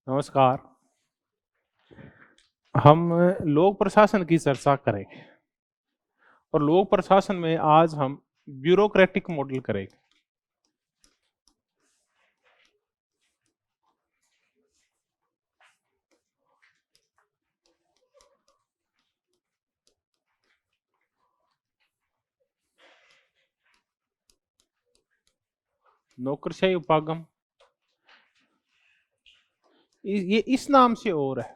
नमस्कार। हम लोक प्रशासन की चर्चा करेंगे और लोक प्रशासन में आज हम ब्यूरोक्रेटिक मॉडल करेंगे। नौकरशाही उपागम ये इस नाम से और है।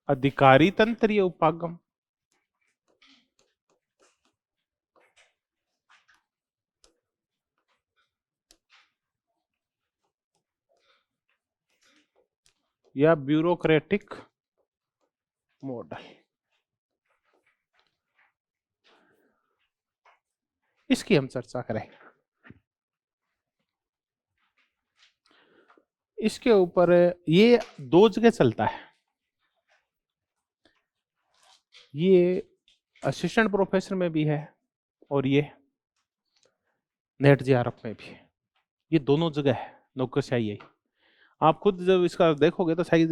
अधिकारी तंत्रीय उपागम, या ब्यूरोक्रेटिक मॉडल, इसकी हम चर्चा करेंगे। इसके ऊपर ये दो जगह चलता है। ये असिस्टेंट प्रोफेसर में भी है और ये नेट जेआरएफ में भी है। ये दोनों जगह है नौकरशाही है। आप खुद जब इसका देखोगे तो सही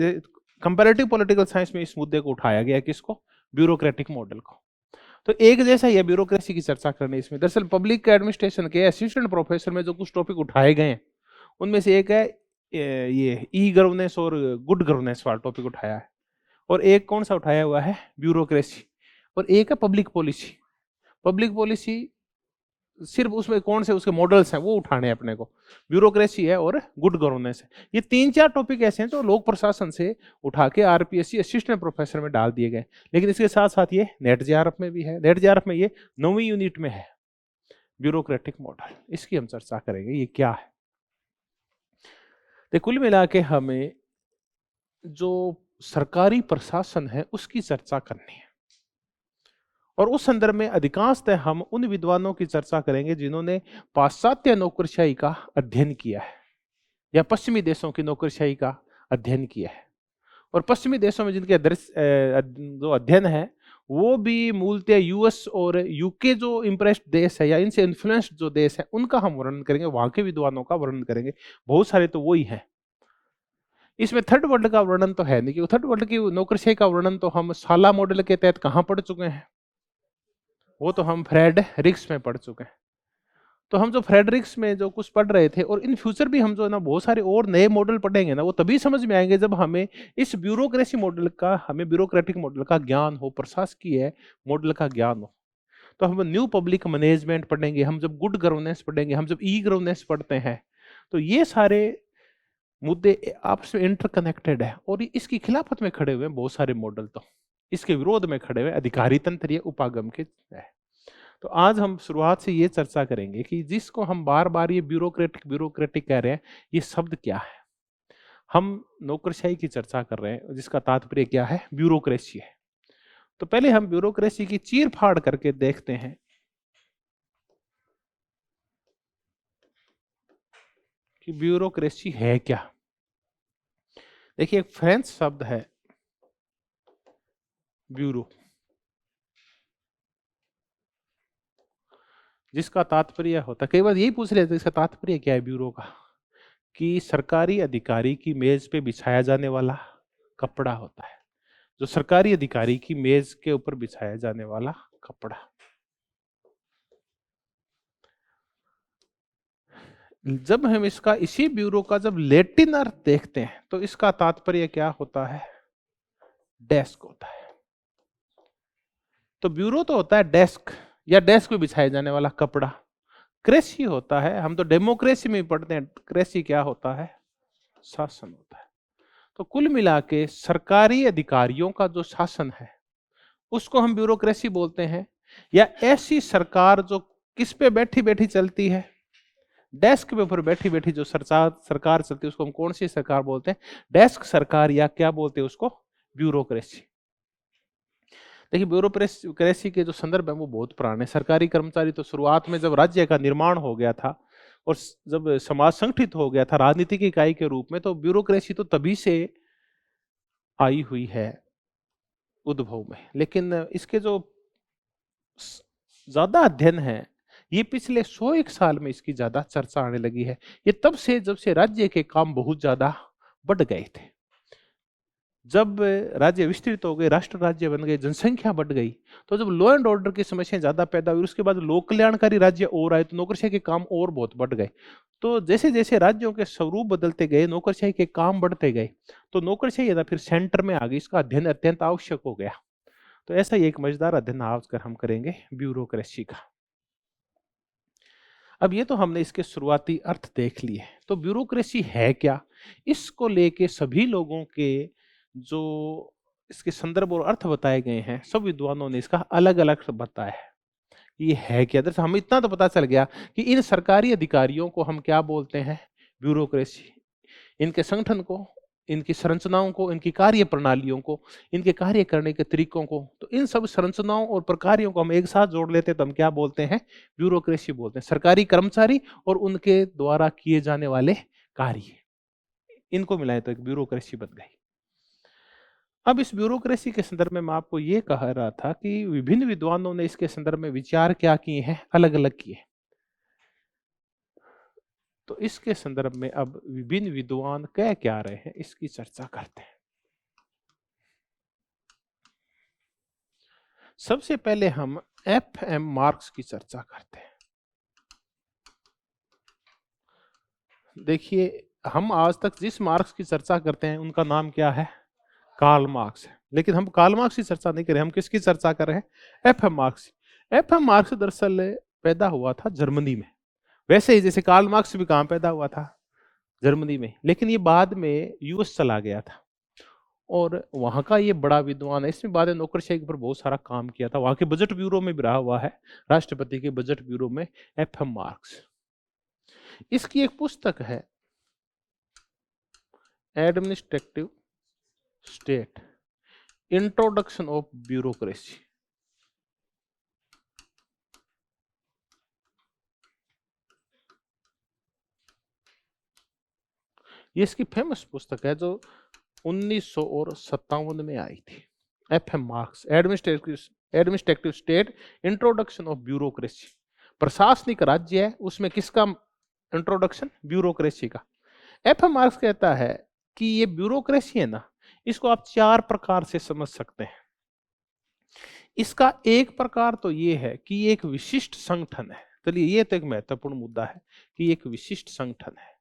कंपैरेटिव पॉलिटिकल साइंस में इस मुद्दे को उठाया गया है। किसको? ब्यूरोक्रेटिक मॉडल को। तो एक जैसा ही है ब्यूरोक्रेसी की चर्चा करने इसमें। दरअसल पब्लिक एडमिनिस्ट्रेशन के असिस्टेंट प्रोफेसर में जो कुछ टॉपिक उठाए गए हैं उनमें से एक है ये ई गवर्नेंस और गुड गवर्नेंस वाला टॉपिक उठाया है, और एक कौन सा उठाया हुआ है? ब्यूरोक्रेसी। और एक है पब्लिक पॉलिसी। पब्लिक पॉलिसी सिर्फ उसमें कौन से उसके मॉडल्स हैं वो उठाने हैं अपने को। ब्यूरोक्रेसी है और गुड गवर्नेंस है। ये तीन चार टॉपिक ऐसे हैं जो लोक प्रशासन से उठा के आरपीएससी असिस्टेंट प्रोफेसर में डाल दिए गए। लेकिन इसके साथ साथ ये नेट जेआरएफ में भी है। नेट जेआरएफ में ये 9वीं यूनिट में है ब्यूरोक्रेटिक मॉडल। इसकी हम चर्चा करेंगे ये क्या है। तो कुल मिला के हमें जो सरकारी प्रशासन है उसकी चर्चा करनी है, और उस संदर्भ में अधिकांशतः हम उन विद्वानों की चर्चा करेंगे जिन्होंने पाश्चात्य नौकरशाही का अध्ययन किया है या पश्चिमी देशों की नौकरशाही का अध्ययन किया है। और पश्चिमी देशों में जिनके जो अध्ययन है वो भी मूलतः यूएस और यूके जो इम्प्रेस्ड देश है या इनसे इन्फ्लुएंस्ड जो देश है उनका हम वर्णन करेंगे, वहां के विद्वानों का वर्णन करेंगे। बहुत सारे तो वो ही हैं। इसमें थर्ड वर्ल्ड का वर्णन तो है नहीं, क्योंकि थर्ड वर्ल्ड की नौकरशाही का वर्णन तो हम साला मॉडल के तहत कहाँ पढ़ चुके हैं? वो तो हम फ्रेडरिक्स में पढ़ चुके हैं। तो हम जो फ्रेडरिक्स में जो कुछ पढ़ रहे थे, और इन फ्यूचर भी हम जो है ना बहुत सारे और नए मॉडल पढ़ेंगे ना, वो तभी समझ में आएंगे जब हमें इस ब्यूरोक्रेसी मॉडल का, हमें ब्यूरोक्रेटिक मॉडल का ज्ञान हो, प्रशासकीय मॉडल का ज्ञान हो। तो हम न्यू पब्लिक मैनेजमेंट पढ़ेंगे, हम जब गुड गवर्नेंस पढ़ेंगे, हम जब ई गवर्नेंस पढ़ते हैं, तो ये सारे मुद्दे आपस में इंटरकनेक्टेड है। और इसकी खिलाफत में खड़े हुए बहुत सारे मॉडल, तो इसके विरोध में खड़े हुए अधिकारी तंत्रीय उपागम के है। तो आज हम शुरुआत से ये चर्चा करेंगे कि जिसको हम बार बार ये ब्यूरोक्रेटिक ब्यूरोक्रेटिक कह रहे हैं, ये शब्द क्या है। हम नौकरशाही की चर्चा कर रहे हैं जिसका तात्पर्य क्या है? ब्यूरोक्रेसी है। तो पहले हम ब्यूरोक्रेसी की चीर फाड़ करके देखते हैं कि ब्यूरोक्रेसी है क्या। देखिए, एक फ्रेंच शब्द है ब्यूरो, जिसका तात्पर्य होता है, कई बार यही पूछ रहे थे इसका तात्पर्य क्या है ब्यूरो का, कि सरकारी अधिकारी की मेज पे बिछाया जाने वाला कपड़ा होता है। जो सरकारी अधिकारी की मेज के ऊपर बिछाया जाने वाला कपड़ा। जब हम इसका, इसी ब्यूरो का जब लैटिन अर्थ देखते हैं तो इसका तात्पर्य क्या होता है? डेस्क होता है। तो ब्यूरो तो होता है डेस्क या डेस्क पे बिछाया जाने वाला कपड़ा। क्रेसी होता है, हम तो डेमोक्रेसी में पढ़ते हैं, क्रेसी क्या होता है? शासन होता है। तो कुल मिला के सरकारी अधिकारियों का जो शासन है उसको हम ब्यूरोक्रेसी बोलते हैं। या ऐसी सरकार जो किस पे बैठी बैठी चलती है? डेस्क पे ऊपर बैठी बैठी जो सरकार चलती है उसको हम कौन सी सरकार बोलते हैं? डेस्क सरकार, या क्या बोलते हैं उसको? ब्यूरोक्रेसी। देखिए, ब्यूरोक्रेसी के जो संदर्भ है वो बहुत पुराने। सरकारी कर्मचारी तो शुरुआत में जब राज्य का निर्माण हो गया था और जब समाज संगठित हो गया था राजनीति की इकाई के रूप में, तो ब्यूरोक्रेसी तो तभी से आई हुई है उद्भव में। लेकिन इसके जो ज्यादा अध्ययन है ये पिछले 101 साल में इसकी ज्यादा चर्चा आने लगी है। ये तब से जब से राज्य के काम बहुत ज्यादा बढ़ गए थे। जब राज्य विस्तृत हो गए, राष्ट्र राज्य बन गए, जनसंख्या बढ़ गई, तो जब लॉ एंड ऑर्डर की समस्याएं ज्यादा पैदा हुई, उसके बाद लोक कल्याणकारी राज्य और आए, तो नौकरशाही के काम और बहुत बढ़ गए। तो जैसे जैसे राज्यों के स्वरूप बदलते गए, नौकरशाही के काम बढ़ते गए, तो नौकरशाही फिर सेंटर में आ गई। इसका अध्ययन अत्यंत आवश्यक हो गया। तो ऐसा ही एक मजेदार अध्ययन आज कर हम करेंगे ब्यूरोक्रेसी का। अब ये तो हमने इसके शुरुआती अर्थ देख लिए। तो ब्यूरोक्रेसी है क्या, इसको लेके सभी लोगों के जो इसके संदर्भ और अर्थ बताए गए हैं, सब विद्वानों ने इसका अलग अलग बताया है। ये है क्या? दरअसल हमें इतना तो पता चल गया कि इन सरकारी अधिकारियों को हम क्या बोलते हैं, ब्यूरोक्रेसी। इनके संगठन को, इनकी संरचनाओं को, इनकी कार्य प्रणालियों को, इनके कार्य करने के तरीकों को, तो इन सब संरचनाओं और प्रकारों को हम एक साथ जोड़ लेते हैं तो हम क्या बोलते हैं, ब्यूरोक्रेसी बोलते हैं। सरकारी कर्मचारी और उनके द्वारा किए जाने वाले कार्य, इनको मिलाए तो एक ब्यूरोक्रेसी बन गई। अब इस ब्यूरोक्रेसी के संदर्भ में मैं आपको ये कह रहा था कि विभिन्न विद्वानों ने इसके संदर्भ में विचार क्या किए हैं, अलग अलग किए। तो इसके संदर्भ में अब विभिन्न विद्वान कह क्या रहे हैं, इसकी चर्चा करते हैं। सबसे पहले हम एफ.एम. मार्क्स की चर्चा करते हैं। देखिए, हम आज तक जिस मार्क्स की चर्चा करते हैं उनका नाम क्या है, कार्ल मार्क्स है। लेकिन हम कार्ल मार्क्स की चर्चा नहीं कर रहे, हम किसकी चर्चा कर रहे हैं, एफ.एम. मार्क्स। एफ.एम. मार्क्स दरअसल पैदा हुआ था जर्मनी में, वैसे ही जैसे कार्ल मार्क्स भी कहां पैदा हुआ था, जर्मनी में। लेकिन ये बाद में यूएस चला गया था और वहां का ये बड़ा विद्वान है। इसमें बाद में नौकरशाही के ऊपर बहुत सारा काम किया था, वहां के बजट ब्यूरो में भी रहा हुआ है, राष्ट्रपति के बजट ब्यूरो में, एफ.एम. मार्क्स। इसकी एक पुस्तक है administrative state, introduction of bureaucracy. ये इसकी फेमस पुस्तक है जो 1957 में आई थी, FM. Marks, administrative state, introduction of bureaucracy. प्रशासनिक राज्य है, उसमें किसका इंट्रोडक्शन, ब्यूरोक्रेसी का। एफ.एम. मार्क्स कहता है कि ये ब्यूरोक्रेसी है ना, इसको आप 4 प्रकार से समझ सकते हैं। इसका एक प्रकार तो ये है कि ये एक विशिष्ट संगठन है। चलिए, ये तो एक महत्वपूर्ण मुद्दा है कि एक विशिष्ट संगठन है,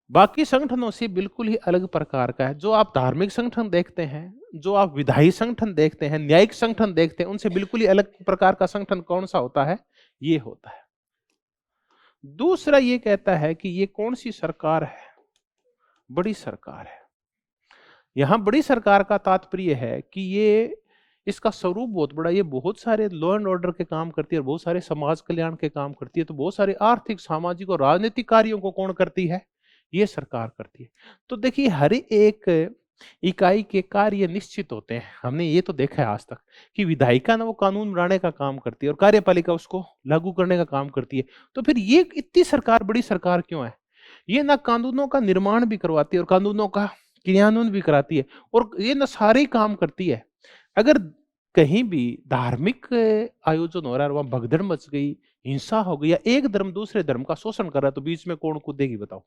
बाकी संगठनों से बिल्कुल ही अलग प्रकार का है। जो आप धार्मिक संगठन देखते हैं, जो आप विधायी संगठन देखते हैं, न्यायिक संगठन देखते हैं, उनसे बिल्कुल ही अलग प्रकार का संगठन कौन सा होता है, ये होता है। दूसरा ये कहता है कि ये कौन सी सरकार है, बड़ी सरकार है। यहां बड़ी सरकार का तात्पर्य है कि ये, इसका स्वरूप बहुत बड़ा, ये बहुत सारे लॉ एंड ऑर्डर के काम करती है और बहुत सारे समाज कल्याण के काम करती है। तो बहुत सारे आर्थिक, सामाजिक और राजनीतिक कार्यों को कौन करती है, ये सरकार करती है। तो देखिए, हर एक इकाई के कार्य निश्चित होते हैं। हमने ये तो देखा है आज तक कि विधायिका ना वो कानून बनाने का काम करती है और कार्यपालिका उसको लागू करने का काम करती है। तो फिर ये इतनी सरकार, बड़ी सरकार क्यों है? ये ना कानूनों का निर्माण भी करवाती है और कानूनों का क्रियान्वयन भी कराती है, और ये ना सारे काम करती है। अगर कहीं भी धार्मिक आयोजन हो रहा है, वहां भगदड़ मच गई, हिंसा हो गई, या एक धर्म दूसरे धर्म का शोषण कर रहा है, तो बीच में कौन कूदेगी बताओ,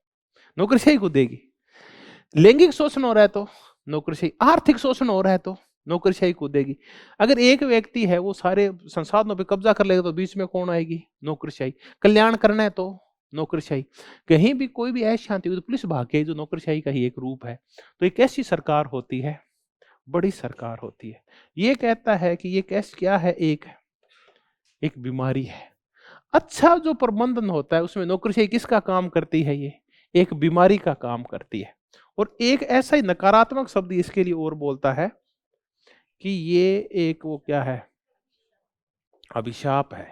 नौकरशाही कूदेगी। लैंगिक शोषण हो रहा है तो नौकरशाही, आर्थिक शोषण हो रहा है तो नौकरशाही कूदेगी। अगर एक व्यक्ति है वो सारे संसाधनों पे कब्जा कर लेगा तो बीच में कौन आएगी, नौकरशाही। कल्याण करना है तो नौकरशाही। कहीं भी कोई भी अशांति हुई तो पुलिस भागे, जो नौकरशाही का ही एक रूप है। तो एक ऐसी सरकार होती है, बड़ी सरकार होती है। ये कहता है कि ये कैसे, क्या है, एक बीमारी है। अच्छा जो प्रबंधन होता है उसमें नौकरशाही किसका काम करती है, ये एक बीमारी का काम करती है। और एक ऐसा ही नकारात्मक शब्द इसके लिए और बोलता है कि ये एक, वो क्या है, अभिशाप है।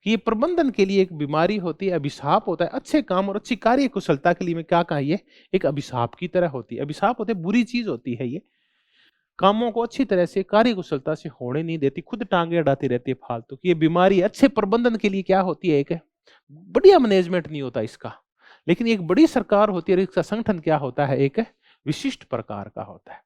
कि ये प्रबंधन के लिए एक बीमारी होती है, अभिशाप होता है। अच्छे काम और अच्छी कार्य कुशलता के लिए में क्या कहा, ये एक अभिशाप की तरह होती है। अभिशाप होते, बुरी चीज होती है। ये कामों को अच्छी तरह से, कार्य कुशलता से होने नहीं देती, खुद टांगे अड़ाती रहती है फालतू की। ये बीमारी अच्छे प्रबंधन के लिए क्या होती है, एक बढ़िया मैनेजमेंट नहीं होता इसका। लेकिन एक बड़ी सरकार होती है, इसका संगठन क्या होता है, एक विशिष्ट प्रकार का होता है।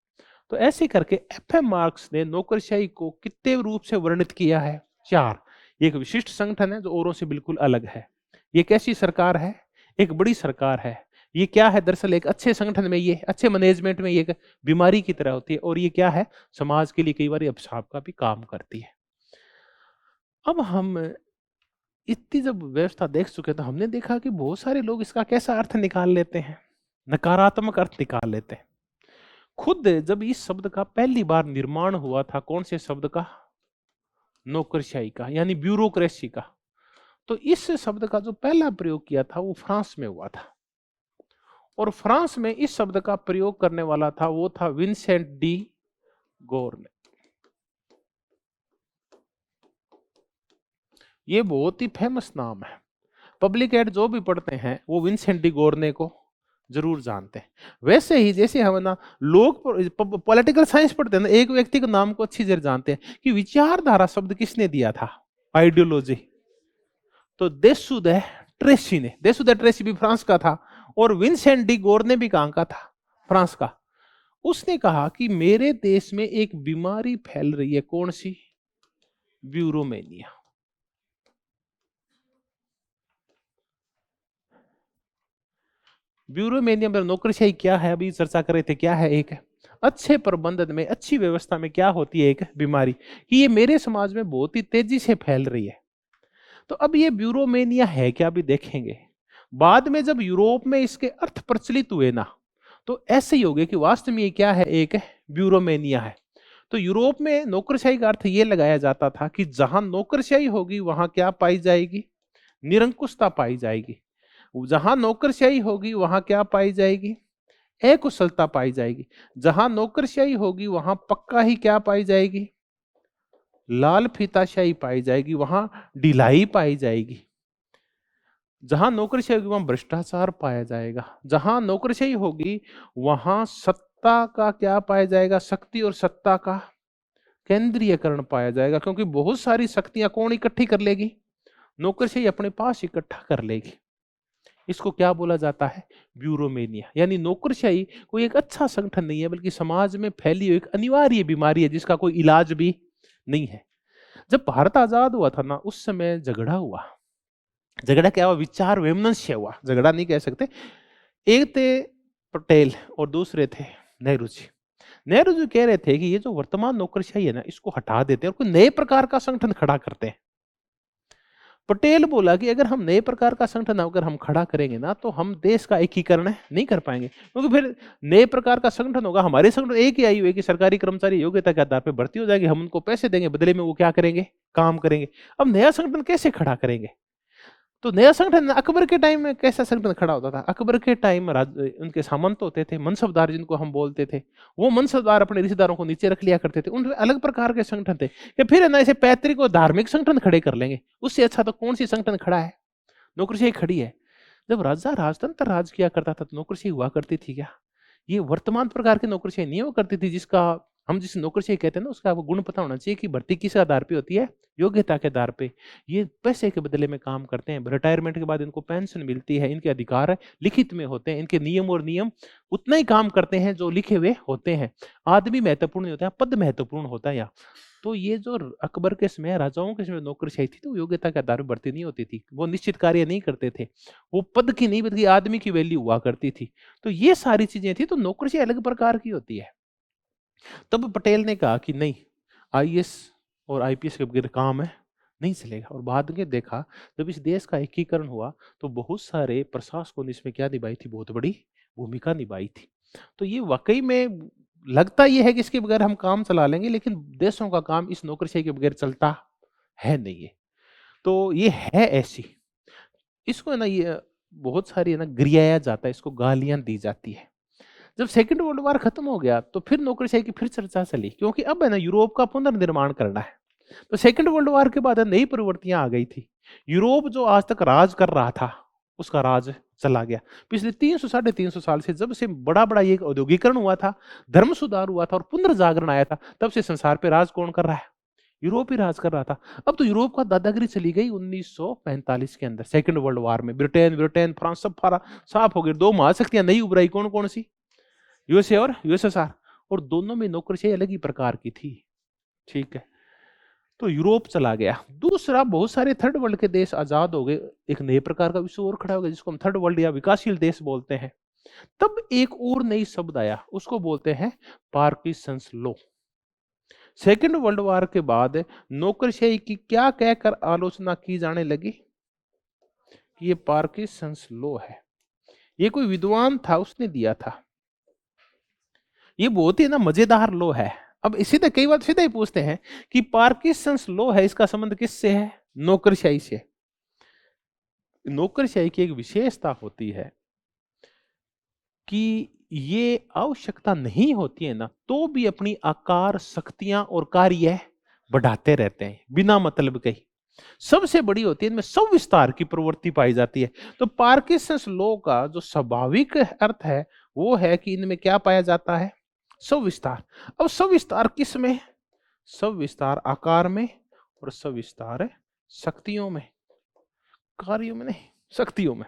तो ऐसे करके एफएम मार्क्स ने नौकरशाही को कितने रूप से वर्णित किया है? 4। ये एक विशिष्ट संगठन है जो औरों से बिल्कुल अलग है। ये कैसी सरकार है? एक बड़ी सरकार है। ये क्या है? दरअसल एक अच्छे संगठन में, ये अच्छे मैनेजमेंट में ये एक बीमारी की तरह होती है, और ये क्या है? समाज के लिए कई बार अभिशाप का भी काम करती है। अब हम इतनी जब व्यवस्था देख चुके तो हमने देखा कि बहुत सारे लोग इसका कैसा अर्थ निकाल लेते हैं, नकारात्मक अर्थ निकाल लेते हैं। खुद जब इस शब्द का पहली बार निर्माण हुआ था, कौन से शब्द का? नौकरशाही का, यानी ब्यूरोक्रेसी का। तो इस शब्द का जो पहला प्रयोग किया था वो फ्रांस में हुआ था, और फ्रांस में इस शब्द का प्रयोग करने वाला था वो था विंसेंट डी गोर्ने। ये बहुत ही फेमस नाम है। पब्लिक एड जो भी पढ़ते हैं वो विंसेंट डी गोर्ने को जरूर जानते हैं। वैसे ही जैसे हम ना लोग पॉलिटिकल साइंस पढ़ते हैं ना, एक व्यक्ति के नाम को अच्छी तरह जानते हैं कि विचारधारा शब्द किसने दिया था? आइडियोलॉजी। तो देसुदे ट्रेसी ने, देसुदे ट्रेसी भी फ्रांस का था, और विंसेंट डी गोर्ने भी कहां का था? फ्रांस का। उसने कहा कि मेरे देश में एक बीमारी फैल रही है, कौन सी? ब्यूरोमेनिया। ब्यूरोमेनिया में नौकरशाही क्या है, अभी चर्चा कर रहे थे, क्या है? एक अच्छे प्रबंधन में, अच्छी व्यवस्था में क्या होती है? एक बीमारी कि ये मेरे समाज में बहुत ही तेजी से फैल रही है। तो अब ये ब्यूरोमेनिया है क्या, अभी देखेंगे। बाद में जब यूरोप में इसके अर्थ प्रचलित हुए ना, तो ऐसे ही हो गया कि वास्तव में ये क्या है? एक ब्यूरोमेनिया है। तो यूरोप में नौकरशाही का अर्थ ये लगाया जाता था कि जहां नौकरशाही होगी वहां क्या पाई जाएगी? निरंकुशता पाई जाएगी। जहां नौकरशाही होगी वहां क्या पाई जाएगी? अकुशलता पाई जाएगी। जहां नौकरशाही होगी वहां पक्का ही क्या पाई जाएगी? लाल फीताशाही पाई जाएगी, वहां ढिलाई पाई जाएगी। जहां नौकरशाही होगी वहां भ्रष्टाचार पाया जाएगा। जहां नौकरशाही होगी वहां सत्ता का क्या पाया जाएगा? शक्ति और सत्ता का केंद्रीयकरण पाया जाएगा, क्योंकि बहुत सारी शक्तियां कौन इकट्ठी कर लेगी? नौकरशाही अपने पास इकट्ठा कर लेगी। इसको क्या बोला जाता है? ब्यूरोमेनिया। यानी नौकरशाही कोई एक अच्छा संगठन नहीं है, बल्कि समाज में फैली हुई एक अनिवार्य बीमारी है जिसका कोई इलाज भी नहीं है। जब भारत आजाद हुआ था ना, उस समय झगड़ा हुआ। झगड़ा क्या हुआ? विचार वैमनस्य हुआ, झगड़ा नहीं कह सकते। एक थे पटेल और दूसरे थे नेहरू जी। नेहरू जी कह रहे थे कि ये जो वर्तमान नौकरशाही है ना, इसको हटा देते हैं और कोई नए प्रकार का संगठन खड़ा करते हैं। पटेल बोला कि अगर हम नए प्रकार का संगठन अगर हम खड़ा करेंगे ना, तो हम देश का एकीकरण नहीं कर पाएंगे, क्योंकि फिर नए प्रकार का संगठन होगा, हमारे संगठन एक ही आई हुई कि सरकारी कर्मचारी योग्यता के आधार पर भर्ती हो जाएगी, हम उनको पैसे देंगे, बदले में वो क्या करेंगे? काम करेंगे। अब नया संगठन कैसे खड़ा करेंगे? तो नया संगठन अकबर के टाइम में कैसा संगठन खड़ा होता था? अकबर के टाइम उनके सामंत होते थे, मनसबदार जिनको हम बोलते थे। वो मनसबदार अपने रिश्तेदारों को नीचे रख लिया करते थे, उनके अलग प्रकार के संगठन थे। कि फिर है ना ऐसे पैतृक और धार्मिक संगठन खड़े कर लेंगे, उससे अच्छा तो कौन सी संगठन खड़ा है? नौकरशाही खड़ी है। जब राजा राजतंत्र राज किया करता था तो नौकरशाही हुआ करती थी क्या? ये वर्तमान प्रकार की नौकरशाही नहीं हुआ करती थी, जिसका हम जिस नौकरशाही कहते हैं ना, उसका आपको गुण पता होना चाहिए कि भर्ती किस आधार पे होती है? योग्यता के आधार पे। ये पैसे के बदले में काम करते हैं, रिटायरमेंट के बाद इनको पेंशन मिलती है, इनके अधिकार लिखित में होते हैं, इनके नियम और नियम उतना ही काम करते हैं जो लिखे हुए होते हैं। आदमी महत्वपूर्ण नहीं होता है, पद महत्वपूर्ण होता है यहाँ। तो ये जो अकबर के समय, राजाओं के समय नौकरशाही थी, तो योग्यता के आधार पर भर्ती नहीं होती थी, वो निश्चित कार्य नहीं करते थे, वो पद की नहीं बल्कि आदमी की वैल्यू हुआ करती थी। तो ये सारी चीजें थी, तो नौकरशाही अलग प्रकार की होती है। तब पटेल ने कहा कि नहीं, आईएएस और आईपीएस के बगैर काम है नहीं चलेगा। और बाद में देखा, जब इस देश का एकीकरण हुआ तो बहुत सारे प्रशासकों ने इसमें क्या निभाई थी? बहुत बड़ी भूमिका निभाई थी। तो ये वाकई में लगता ये है कि इसके बगैर हम काम चला लेंगे, लेकिन देशों का काम इस नौकरशाही के बगैर चलता है नहीं है। तो ये है ऐसी, इसको है ना, ये बहुत सारी है ना गिरियाया जाता है, इसको गालियां दी जाती है। जब सेकेंड वर्ल्ड वॉर खत्म हो गया तो फिर नौकरशाही की फिर चर्चा चली, क्योंकि अब है ना यूरोप का पुनर्निर्माण करना है। तो सेकेंड वर्ल्ड वॉर के बाद नई प्रवृत्तियां आ गई थी। यूरोप जो आज तक राज कर रहा था, उसका राज चला गया। पिछले 300 साढ़े 300 साल से जब से बड़ा बड़ा ये औद्योगिकरण हुआ था, धर्म सुधार हुआ था और पुनर्जागरण आया था, तब से संसार पे राज कौन कर रहा है? यूरोप ही राज कर रहा था। अब तो यूरोप का दादागिरी चली गई 1945 के अंदर, सेकेंड वर्ल्ड वॉर में। ब्रिटेन फ्रांस सब साफ हो गए। दो महाशक्तियां नई उभराई, कौन कौन सी? यूएसए और यूएसएसआर। और दोनों में नौकरशाही अलग ही प्रकार की थी। ठीक है, तो यूरोप चला गया। दूसरा, बहुत सारे थर्ड वर्ल्ड के देश आजाद हो गए, एक नए प्रकार का विश्व और खड़ा हो गया जिसको हम थर्ड वर्ल्ड या विकासशील देश बोलते हैं। तब एक और नई शब्द आया, उसको बोलते हैं Parkinson's law. Second world war के बाद नौकरशाही की क्या कहकर आलोचना की जाने लगी कि ये पार्किंसंस लॉ है। ये कोई विद्वान था, उसने दिया था। ये बहुत ही ना मजेदार लॉ है। अब इसी तरह कई बार सीधा ही पूछते हैं कि पार्किंसंस लॉ है, इसका संबंध किससे है? नौकरशाही से। नौकरशाही की एक विशेषता होती है कि ये आवश्यकता नहीं होती है ना, तो भी अपनी आकार, शक्तियां और कार्य बढ़ाते रहते हैं बिना मतलब के ही। सबसे बड़ी होती है इनमें सविस्तार की प्रवृत्ति पाई जाती है। तो पार्किंसंस लॉ का जो स्वाभाविक अर्थ है वो है कि इनमें क्या पाया जाता है? सविस्तार। अब सविस्तार किस में? सविस्तार आकार में और सविस्तार शक्तियों में, कार्यों में नहीं, शक्तियों में।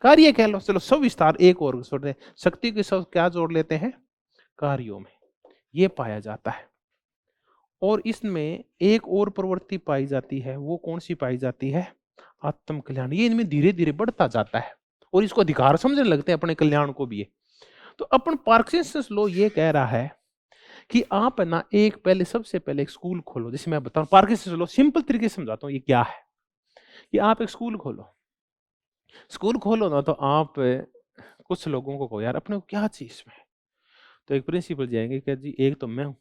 कार्य कह लो, चलो सविस्तार एक और जोड़ दे, शक्ति के साथ क्या जोड़ लेते हैं? कार्यों में। ये पाया जाता है। और इसमें एक और प्रवृत्ति पाई जाती है, वो कौन सी पाई जाती है? आत्म कल्याण। ये इनमें धीरे धीरे बढ़ता जाता है और इसको अधिकार समझने लगते हैं अपने कल्याण को भी। तो अपन पार्किंसंस लॉ ये कह रहा है कि आप है ना, एक पहले सबसे पहले एक स्कूल खोलो। जैसे मैं बताऊं पार्किंसंस लॉ सिंपल तरीके से समझाता हूं ये क्या है। कि आप एक स्कूल खोलो, स्कूल खोलो ना, तो आप कुछ लोगों को कहो यार अपने को क्या चीज में, तो एक प्रिंसिपल जाएंगे कि जी एक तो मैं हूं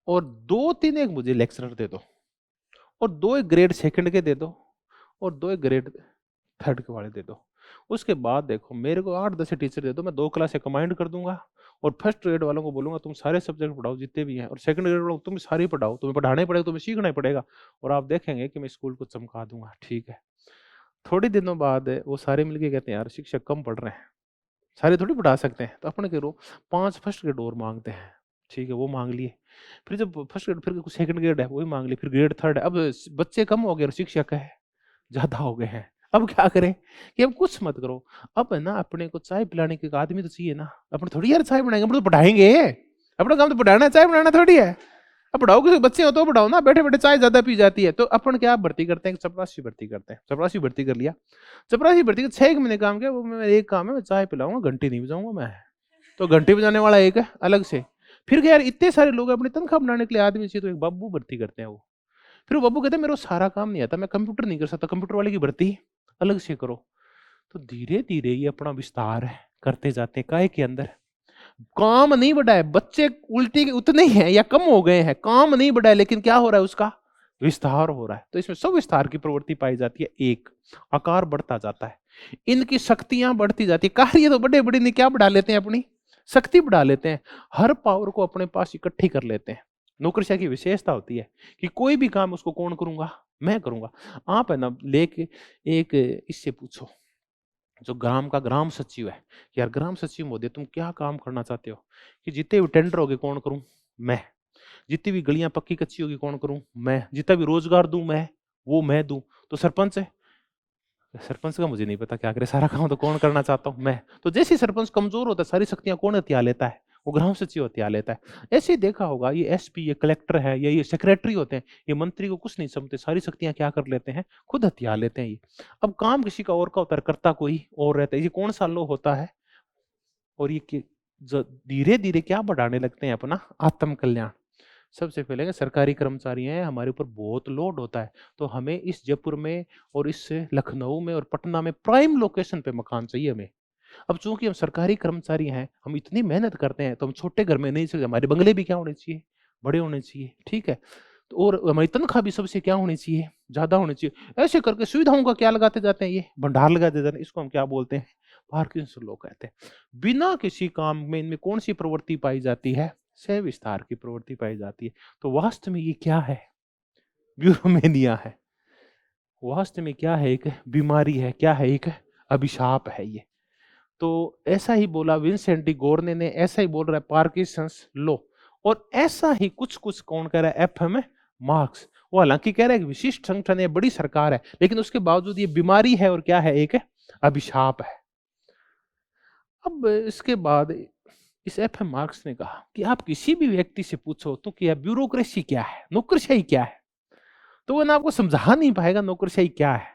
और दो तीन एक मुझे लेक्चरर दे दो और दो एक ग्रेड सेकंड के दे दो और दो एक ग्रेड थर्ड के वाले दे दो। उसके बाद देखो मेरे को 8-10 टीचर दे दो, मैं 2 क्लासें कमांड कर दूंगा और फर्स्ट ग्रेड वालों को बोलूंगा तुम सारे सब्जेक्ट पढ़ाओ जितने भी हैं, और सेकंड ग्रेड वालों को तुम सारे पढ़ाओ, तुम्हें पढ़ाना ही पड़ेगा, तुम्हें सीखना ही पड़ेगा, और आप देखेंगे कि मैं स्कूल को चमका दूंगा। ठीक है, थोड़े दिनों बाद वो सारे मिलके कहते हैं यार शिक्षक कम पढ़ रहे हैं, सारे थोड़ी पढ़ा सकते हैं, तो अपने करो 5 फर्स्ट ग्रेड और मांगते हैं। ठीक है, वो मांग लिए। फिर जब फर्स्ट ग्रेड, फिर सेकंड ग्रेड है वही मांग ली, फिर ग्रेड थर्ड है। अब बच्चे कम हो गए और शिक्षक है ज्यादा हो गए हैं। अब क्या करें कि अब कुछ मत करो, अब है ना अपने को चाय पिलाने के आदमी तो चाहिए ना। अपने थोड़ी यार चाय बनाएंगे, अपने तो पढ़ाएंगे, अपना काम तो पढ़ाना है, चाय बनाना थोड़ी है। अब पढ़ाओ, किसी बच्चे हो तो पढ़ाओ ना, बैठे बैठे चाय ज्यादा पी जाती है। तो अपन क्या भर्ती करते हैं? चपरासी भर्ती करते हैं। चपरासी भर्ती कर लिया, चपरासी भर्ती का 6 महीने काम किया, वो मैं एक काम है मैं चाय पिलाऊंगा, घंटी नहीं बजाऊंगा मैं, तो घंटी बजाने वाला एक है अलग से। फिर क्या यार इतने सारे लोग अपनी तनख्वाह बनाने के लिए आदमी चाहिए, तो एक बाबू भर्ती करते हैं वो। फिर वो बाबू कहते हैं मेरे को सारा काम नहीं आता, मैं कंप्यूटर नहीं कर सकता, कंप्यूटर वाले की भर्ती अलग से करो। तो धीरे धीरे ये अपना विस्तार करते जाते हैं। काय के अंदर काम नहीं बढ़ा है, बच्चे उल्टी के उतने ही हैं या कम हो गए हैं, काम नहीं बढ़ा है, लेकिन क्या हो रहा है? उसका विस्तार हो रहा है। तो इसमें सब विस्तार की प्रवृत्ति पाई जाती है। एक, आकार बढ़ता जाता है, इनकी शक्तियां बढ़ती जाती है। कार्य तो बड़े बड़े ने क्या बढ़ा लेते हैं? अपनी शक्ति बढ़ा लेते हैं, हर पावर को अपने पास इकट्ठी कर लेते हैं। नौकरशाही की विशेषता होती है कि कोई भी काम उसको कौन करूंगा? मैं करूंगा। आप है ना लेके एक इससे पूछो जो ग्राम का ग्राम सचिव है कि यार ग्राम सचिव महोदय तुम क्या काम करना चाहते हो? कि जितने भी टेंडर होगे कौन करूं? मैं। जितनी भी गलियां पक्की कच्ची होगी कौन करूं? मैं। जितना भी रोजगार दूं मैं, वो मैं दूं। तो सरपंच है, सरपंच का मुझे नहीं पता क्या करे, सारा काम तो कौन करना चाहता हूं? मैं। तो जैसे ही सरपंच कमजोर होता है सारी शक्तियां कौन हथिया लेता है? वो ग्राम सचिव हथिया लेता है। ऐसे ही देखा होगा ये एसपी, ये कलेक्टर है या ये सेक्रेटरी होते हैं, ये मंत्री को कुछ नहीं समझते, सारी शक्तियां क्या कर लेते हैं? खुद हथिया लेते हैं ये। अब काम किसी का और का होता है, करता कोई और रहता है। ये कौन सा लो होता है? और ये धीरे धीरे क्या बढ़ाने लगते हैं? अपना आत्म कल्याण। सबसे पहले सरकारी कर्मचारी हैं, हमारे ऊपर बहुत लोड होता है, तो हमें इस जयपुर में और इस लखनऊ में और पटना में प्राइम लोकेशन पे मकान चाहिए हमें। अब चूंकि हम सरकारी कर्मचारी हैं, हम इतनी मेहनत करते हैं, तो हम छोटे घर में नहीं सकते, हमारे बंगले भी क्या होने चाहिए? बड़े होने चाहिए। ठीक है, तो और हमारी तनख्वाह भी सबसे क्या होनी चाहिए? ज्यादा होनी चाहिए। ऐसे करके सुविधाओं का क्या लगाते जाते हैं? ये भंडार लगाते जाते हैं। इसको हम क्या बोलते हैं? पार्किंसन लॉ कहते हैं। बिना किसी काम में इनमें कौन सी प्रवृत्ति पाई जाती है? सह विस्तार की प्रवृत्ति पाई जाती है। तो वास्तव में ये क्या है? ब्यूरोमेनिया है। वास्तव में क्या है? एक बीमारी है। क्या है? एक अभिशाप है ये। तो ऐसा ही बोला विंसेंट डी गोर्ने ने, ऐसा ही बोल रहा है पार्किंसंस लॉ, और ऐसा ही कुछ कुछ कौन कह रहा है? FM marks. वो हालांकि कह रहा है कि विशिष्ट संगठन है, बड़ी सरकार है, लेकिन उसके बावजूद ये बीमारी है और क्या है? एक अभिशाप है। अब इसके बाद इस एफएम मार्क्स ने कहा कि आप किसी भी व्यक्ति से पूछो तो क्या ब्यूरोक्रेसी क्या है, नौकरशाही क्या है, तो वो ना आपको समझा नहीं पाएगा नौकरशाही क्या है।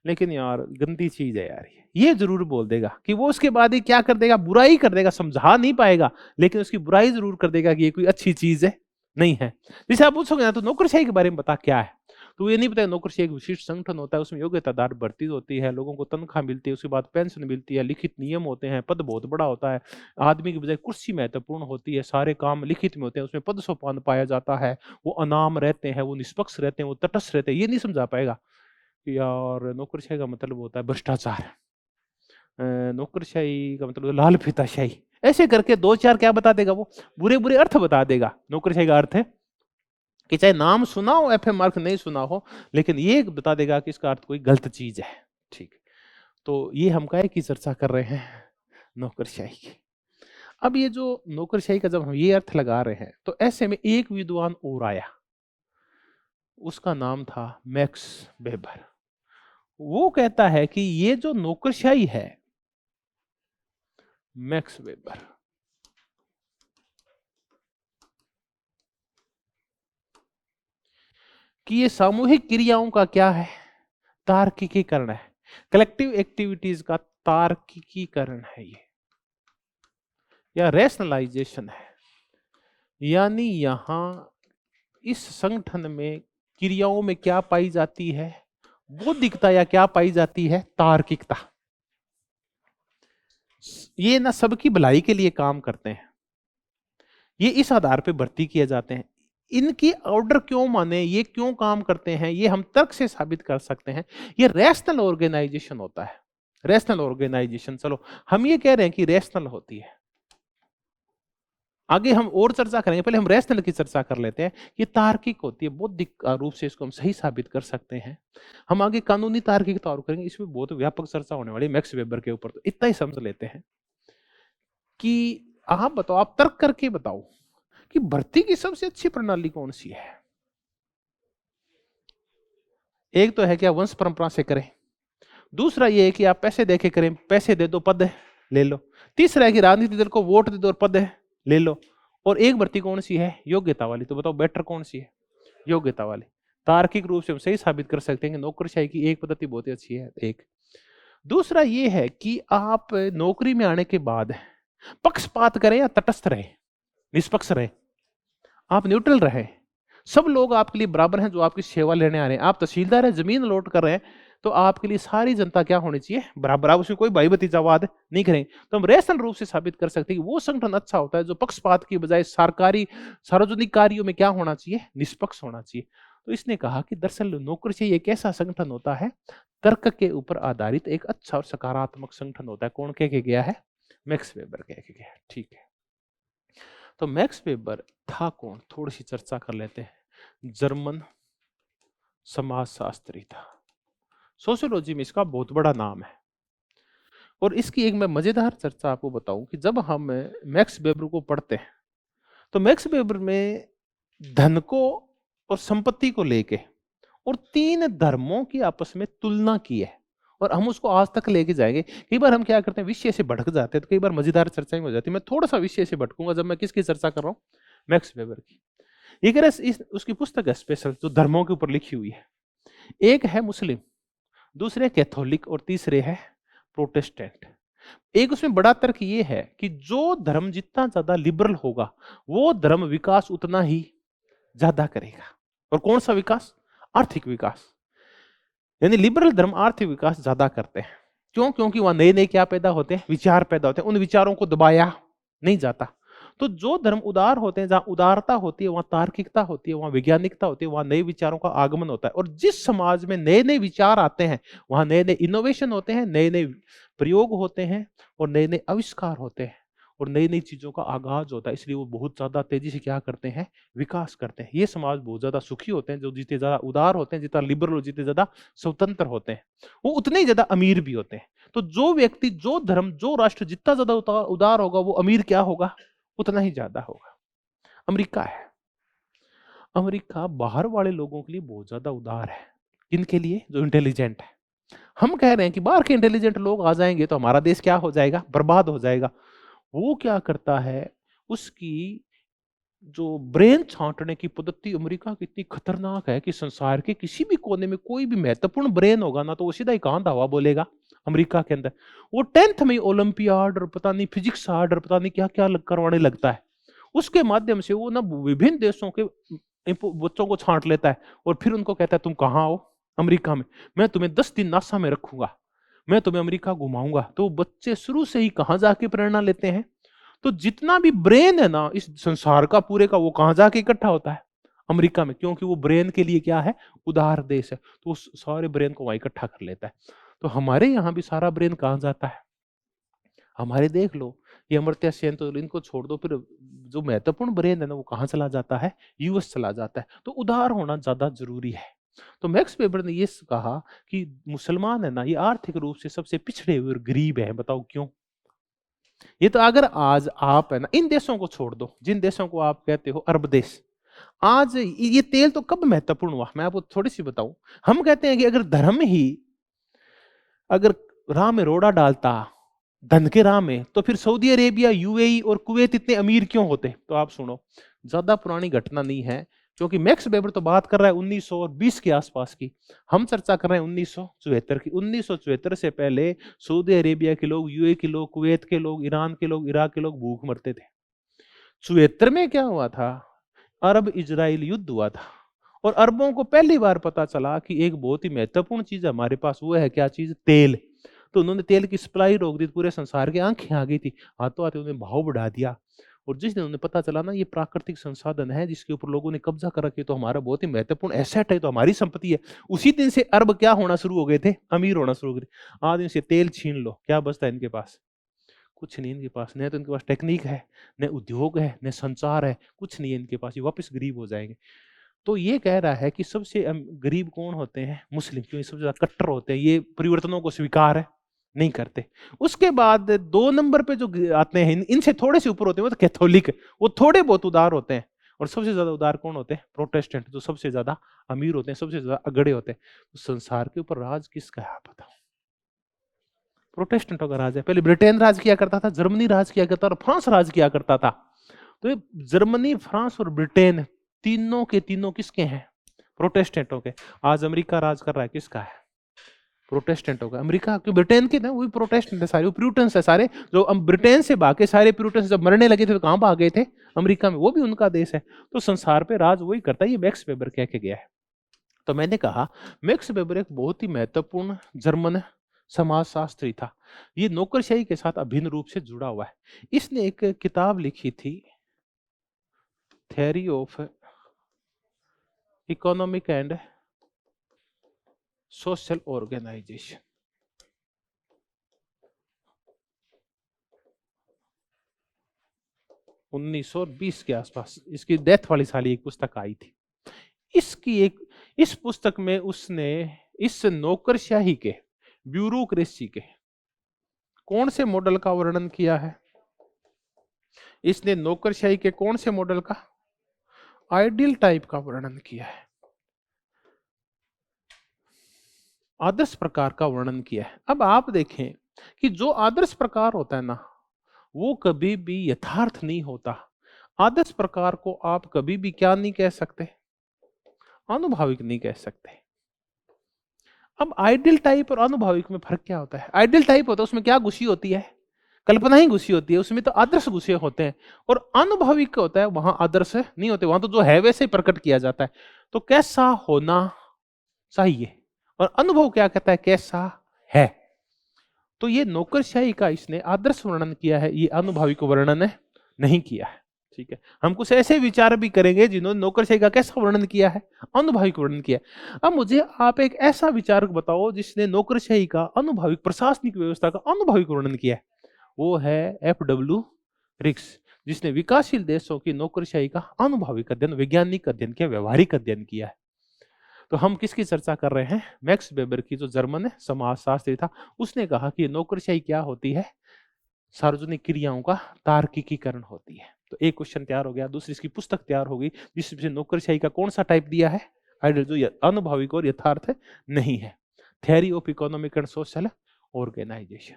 लेकिन यार गंदी चीज है यार, ये जरूर बोल देगा कि वो उसके बाद ही क्या कर देगा, बुराई कर देगा, समझा नहीं पाएगा लेकिन उसकी बुराई जरूर कर देगा कि ये कोई अच्छी चीज है नहीं है। जैसे आप पूछोगे ना तो नौकरशाही के बारे में बता क्या है, तो ये नहीं पता। नौकरशाही एक विशिष्ट संगठन होता है, उसमें योग्यतादार भर्ती होती है, लोगों को तनख्वाह मिलती है, उसके बाद पेंशन मिलती है, लिखित नियम होते हैं, पद बहुत बड़ा होता है, आदमी की बजाय कुर्सी महत्वपूर्ण होती है, सारे काम लिखित में होते हैं, उसमें पद सोपान पाया जाता है, वो अनाम रहते हैं, वो निष्पक्ष रहते हैं, वो तटस्थ रहते हैं। ये नहीं समझा पाएगा यार नौकरशाही का मतलब होता है भ्रष्टाचार, नौकरशाही का मतलब लाल फीताशाही, ऐसे करके दो चार क्या बता देगा, वो बुरे बुरे अर्थ बता देगा। नौकरशाही का अर्थ है कि चाहे नाम सुना हो, एफएम मार्क नहीं सुना हो, लेकिन ये बता देगा कि इसका अर्थ कोई गलत चीज है। ठीक, तो ये हम काहे की चर्चा कर रहे हैं, नौकरशाही की। अब ये जो नौकरशाही का जब हम ये अर्थ लगा रहे हैं तो ऐसे में एक विद्वान और आया, उसका नाम था मैक्स वेबर। वो कहता है कि ये जो नौकरशाही है, मैक्स वेबर, कि ये सामूहिक क्रियाओं का क्या है, तार्किकीकरण है, कलेक्टिव एक्टिविटीज का तार्किकीकरण है ये, या रैशनलाइजेशन है। यानी यहां इस संगठन में क्रियाओं में क्या पाई जाती है, बौद्धिकता, या क्या पाई जाती है, तार्किकता। ये ना सबकी भलाई के लिए काम करते हैं, ये इस आधार पे भर्ती किए जाते हैं, इनकी ऑर्डर क्यों माने, ये क्यों काम करते हैं, ये हम तर्क से साबित कर सकते हैं। ये रैशनल ऑर्गेनाइजेशन होता है, रैशनल ऑर्गेनाइजेशन। चलो हम ये कह रहे हैं कि रैशनल होती है, आगे हम और चर्चा करेंगे, पहले हम रैशनल की चर्चा कर लेते हैं। ये तार्किक होती है, बौद्धिक रूप से इसको हम सही साबित कर सकते हैं। हम आगे कानूनी तार्किकता और करेंगे, इसमें बहुत व्यापक चर्चा होने वाली है मैक्स वेबर के ऊपर। तो इतना ही समझ लेते हैं कि आप बताओ, आप तर्क करके बताओ कि भर्ती की सबसे अच्छी प्रणाली कौन सी है। एक तो है कि आप वंश परंपरा से करें, दूसरा ये है कि आप पैसे देके करें, पैसे दे दो पद है ले लो, तीसरा है कि राजनीतिक दल को वोट दे दो और पद है ले लो, और एक भर्ती कौन सी है, योग्यता वाली। तो बताओ बेटर कौन सी है, योग्यता वाली। तार्किक रूप से हम सही साबित कर सकते हैं कि नौकरशाही की एक पद्धति बहुत ही अच्छी है। एक दूसरा ये है कि आप नौकरी में आने के बाद पक्षपात करें या तटस्थ रहे, निष्पक्ष रहे, आप न्यूट्रल रहे, सब लोग आपके लिए बराबर हैं जो आपकी सेवा लेने आ रहे हैं। आप तहसीलदार है, जमीन लौट कर रहे हैं, तो आपके लिए सारी जनता क्या होनी चाहिए, बराबर। आप उसमें कोई भाई भतीजावाद नहीं करेंगे। तो हम रैशनल रूप से साबित कर सकते हैं कि वो संगठन अच्छा होता है जो पक्षपात की बजाय सरकारी सार्वजनिक कार्यों में क्या होना चाहिए, निष्पक्ष होना चाहिए। तो इसने कहा कि दरअसल नौकरशाही एक ऐसा संगठन होता है, तर्क के ऊपर आधारित एक अच्छा और सकारात्मक संगठन होता है। कौन कह के गया है, मैक्स वेबर कह के गया है। ठीक है, तो मैक्स वेबर था कौन, थोड़ी सी चर्चा कर लेते हैं। जर्मन समाजशास्त्री था, सोशियोलॉजी में इसका बहुत बड़ा नाम है। और इसकी एक मैं मजेदार चर्चा आपको बताऊं कि जब हम मैक्स वेबर को पढ़ते हैं तो मैक्स वेबर में धन को और संपत्ति को लेके और तीन धर्मों की आपस में तुलना की है, और हम उसको आज तक लेके जाएंगे। कई बार हम क्या करते हैं, विषय से भटक जाते हैं, तो कई बार मजेदार चर्चा में हो जाती है। मैं थोड़ा सा विषय से भटकूंगा जब मैं किसकी चर्चा कर रहा हूँ, मैक्स वेबर की। ये कह रहे उसकी पुस्तक है स्पेशल जो धर्मों के ऊपर लिखी हुई है। एक है मुस्लिम, दूसरे कैथोलिक, और तीसरे है प्रोटेस्टेंट। एक उसमें बड़ा तर्क ये है कि जो धर्म जितना ज्यादा लिबरल होगा वो धर्म विकास उतना ही ज्यादा करेगा। और कौन सा विकास, आर्थिक विकास। यानी लिबरल धर्म आर्थिक विकास ज्यादा करते हैं। क्यों, क्योंकि वहां नए नए क्या पैदा होते हैं, विचार पैदा होते हैं, उन विचारों को दबाया नहीं जाता। तो जो धर्म उदार होते हैं, जहां उदारता होती है वहां तार्किकता होती है, वहां वैज्ञानिकता होती है, वहां नए विचारों का आगमन होता है। और जिस समाज में नए नए विचार आते हैं वहां नए नए इनोवेशन होते हैं, नए नए प्रयोग होते हैं, और नए नए आविष्कार होते हैं, और नई नई चीजों का आगाज होता है। इसलिए वो बहुत ज्यादा तेजी से क्या करते हैं, विकास करते हैं। ये समाज बहुत ज्यादा सुखी होते हैं जो जितने ज्यादा उदार होते हैं, जितना लिबरल और जितने ज्यादा स्वतंत्र होते हैं, वो उतने ही ज्यादा अमीर भी होते हैं। तो जो व्यक्ति, जो धर्म, जो राष्ट्र जितना ज्यादा उदार होगा वो अमीर क्या होगा, उतना ही ज्यादा होगा। अमेरिका है, अमेरिका बाहर वाले लोगों के लिए बहुत ज्यादा उदार है। किनके लिए, जो इंटेलिजेंट है। हम कह रहे हैं कि बाहर के इंटेलिजेंट लोग आ जाएंगे तो हमारा देश क्या हो जाएगा, बर्बाद हो जाएगा। वो क्या करता है, उसकी जो ब्रेन छांटने की पद्धति अमेरिका की इतनी खतरनाक है कि संसार के किसी भी कोने में कोई भी महत्वपूर्ण ब्रेन होगा ना, तो वो सीधा ही कहां धावा बोलेगा, अमेरिका के अंदर। वो 10th में ओलंपियाड और पता नहीं फिजिक्स आर्ट और पता नहीं क्या क्या करवाने लगता है। उसके माध्यम से वो ना विभिन्न देशों के बच्चों को छांट लेता है और फिर उनको कहता है तुम कहाँ हो, अमेरिका में, मैं तुम्हें 10 दिन नासा में रखूंगा, मैं तुम्हें अमेरिका घुमाऊंगा। तो बच्चे शुरू से ही कहां जाके प्रेरणा लेते हैं, तो जितना भी ब्रेन है ना इस संसार का पूरे का, वो कहां जाके इकट्ठा होता है, अमेरिका में, क्योंकि वो ब्रेन के लिए क्या है, उदार देश है। तो उस सारे ब्रेन को वहां इकट्ठा कर लेता है। तो हमारे यहाँ भी सारा ब्रेन कहां जाता है, हमारे देख लो, ये अमर्त्य सेन तो इनको छोड़ दो, फिर जो महत्वपूर्ण ब्रेन है ना वो कहां चला जाता है, यूएस चला जाता है। तो उदार होना ज्यादा जरूरी है। तो मैक्स वेबर ने ये कहा कि मुसलमान है ना, ये आर्थिक रूप से सबसे पिछड़े हुए और गरीब है। बताओ क्यों? ये तो अगर आज आप है ना, इन देशों को छोड़ दो, जिन देशों को आप कहते हो अरब देश, आज ये तेल तो कब महत्वपूर्ण हुआ, मैं आपको थोड़ी सी बताऊं। हम कहते हैं कि अगर धर्म ही अगर राह में रोड़ा डालता धन के राह में, तो फिर सऊदी अरेबिया, यूएई और कुवैत इतने अमीर क्यों होते? तो आप सुनो, ज्यादा पुरानी घटना नहीं है, क्योंकि मैक्स वेबर तो बात कर रहा है 1920 के आसपास की, हम चर्चा कर रहे हैं 1974 की। 1974 से पहले सऊदी अरेबिया के लोग, यूएई के लोग, कुवैत के लोग, ईरान के लोग, इराक के लोग भूख मरते थे। 74 में क्या हुआ था, अरब इजराइल युद्ध हुआ था, और अरबों को पहली बार पता चला कि एक बहुत ही महत्वपूर्ण चीज हमारे पास, वो है क्या चीज, तेल। तो उन्होंने तेल की सप्लाई रोक दी, पूरे संसार की आंखें आ गई थी, हाथों हाथ उन्होंने भाव बढ़ा दिया। और जिस दिन उन्हें पता चला ना ये प्राकृतिक संसाधन है जिसके ऊपर लोगों ने कब्जा कर रखी, तो हमारा बहुत ही महत्वपूर्ण एसेट है, तो हमारी संपत्ति है, उसी दिन से अरब क्या होना शुरू हो गए थे, अमीर होना शुरू हो गए थे। आज इनसे तेल छीन लो, क्या बचता है इनके पास? कुछ नहीं इनके पास, न तो इनके पास टेक्निक है, न उद्योग है, न संचार है, कुछ नहीं है इनके पास, ये वापस गरीब हो जाएंगे। तो ये कह रहा है कि सबसे गरीब कौन होते हैं, मुस्लिम, क्योंकि सबसे ज्यादा कट्टर होते हैं, ये परिवर्तनों को स्वीकार है नहीं करते। उसके बाद 2 नंबर पे जो आते हैं, इनसे थोड़े से ऊपर होते हैं, वो तो कैथोलिक, वो थोड़े बहुत उदार होते हैं। और सबसे ज्यादा उदार कौन होते हैं? प्रोटेस्टेंट, जो सबसे ज्यादा अमीर होते हैं, सबसे ज्यादा अगड़े होते हैं। तो संसार के ऊपर राज किसका है आप बताओ? प्रोटेस्टेंटों का राज है। पहले ब्रिटेन राज किया करता था, जर्मनी राज किया करता था, और फ्रांस राज किया करता था। तो ये जर्मनी, फ्रांस और ब्रिटेन तीनों के तीनों किसके हैं? प्रोटेस्टेंटों के। आज अमेरिका राज कर रहा है, किसका है? प्रोटेस्टेंटों का। अमेरिका क्यों? ब्रिटेन के ना, वो भी प्रोटेस्टेंट है सारे, वो प्यूरिटन्स है सारे। जो ब्रिटेन से भागे सारे प्यूरिटन्स जब मरने लगे थे तो कहां भागे थे? अमेरिका में, वो भी उनका देश है। तो संसार पे राज वही करता है, ये मैक्स वेबर कह के गया है। तो मैंने कहा मैक्स वेबर एक बहुत ही महत्वपूर्ण जर्मन समाजशास्त्री था। ये नौकरशाही के साथ अभिन्न रूप से जुड़ा हुआ है। इसने एक किताब लिखी थी, theory of economic and social organisation. उन्नीस सौ 20 के आसपास इसकी डेथ वाली साल एक पुस्तक आई थी। इस पुस्तक में उसने इस नौकरशाही के, ब्यूरोक्रेसी के कौन से मॉडल का वर्णन किया है? इसने नौकरशाही के कौन से मॉडल का? आइडियल टाइप का वर्णन किया है, आदर्श प्रकार का वर्णन किया है। अब आप देखें कि जो आदर्श प्रकार होता है ना, वो कभी भी यथार्थ नहीं होता। आदर्श प्रकार को आप कभी भी क्या नहीं कह सकते? अनुभाविक नहीं कह सकते। अब आइडियल टाइप और अनुभाविक में फर्क क्या होता है? आइडियल टाइप होता है उसमें क्या घुसी होती है? कल्पना ही घुसी होती है, उसमें तो आदर्श घुसे होते हैं। और अनुभाविक होता है, वहां आदर्श नहीं होते, वहां तो जो है वैसे ही प्रकट किया जाता है। तो कैसा होना चाहिए, और अनुभव क्या कहता है, कैसा है। तो ये नौकरशाही का इसने आदर्श वर्णन किया है, ये अनुभाविक वर्णन नहीं किया है। ठीक है, हम कुछ ऐसे विचार भी करेंगे जिन्होंने नौकरशाही का कैसा वर्णन किया है, अनुभाविक वर्णन किया है। अब मुझे आप एक ऐसा विचार बताओ जिसने नौकरशाही का अनुभाविक, प्रशासनिक व्यवस्था का अनुभाविक वर्णन किया है। वो है FW रिक्स, जिसने विकासशील देशों की नौकरशाही का अनुभाविक अध्ययन, वैज्ञानिक अध्ययन किया, व्यवहारिक अध्ययन किया है। तो हम किसकी चर्चा कर रहे हैं? मैक्स वेबर की, जो जर्मन समाजशास्त्री था। उसने कहा कि नौकरशाही क्या होती है? सार्वजनिक क्रियाओं का तार्किकीकरण होती है। तो एक क्वेश्चन तैयार हो गया, दूसरी इसकी पुस्तक तैयार हो गई जिसमें नौकरशाही का कौन सा टाइप दिया है? आइडियल, जो अनुभाविक और यथार्थ नहीं है। Theory of economic and social organisation.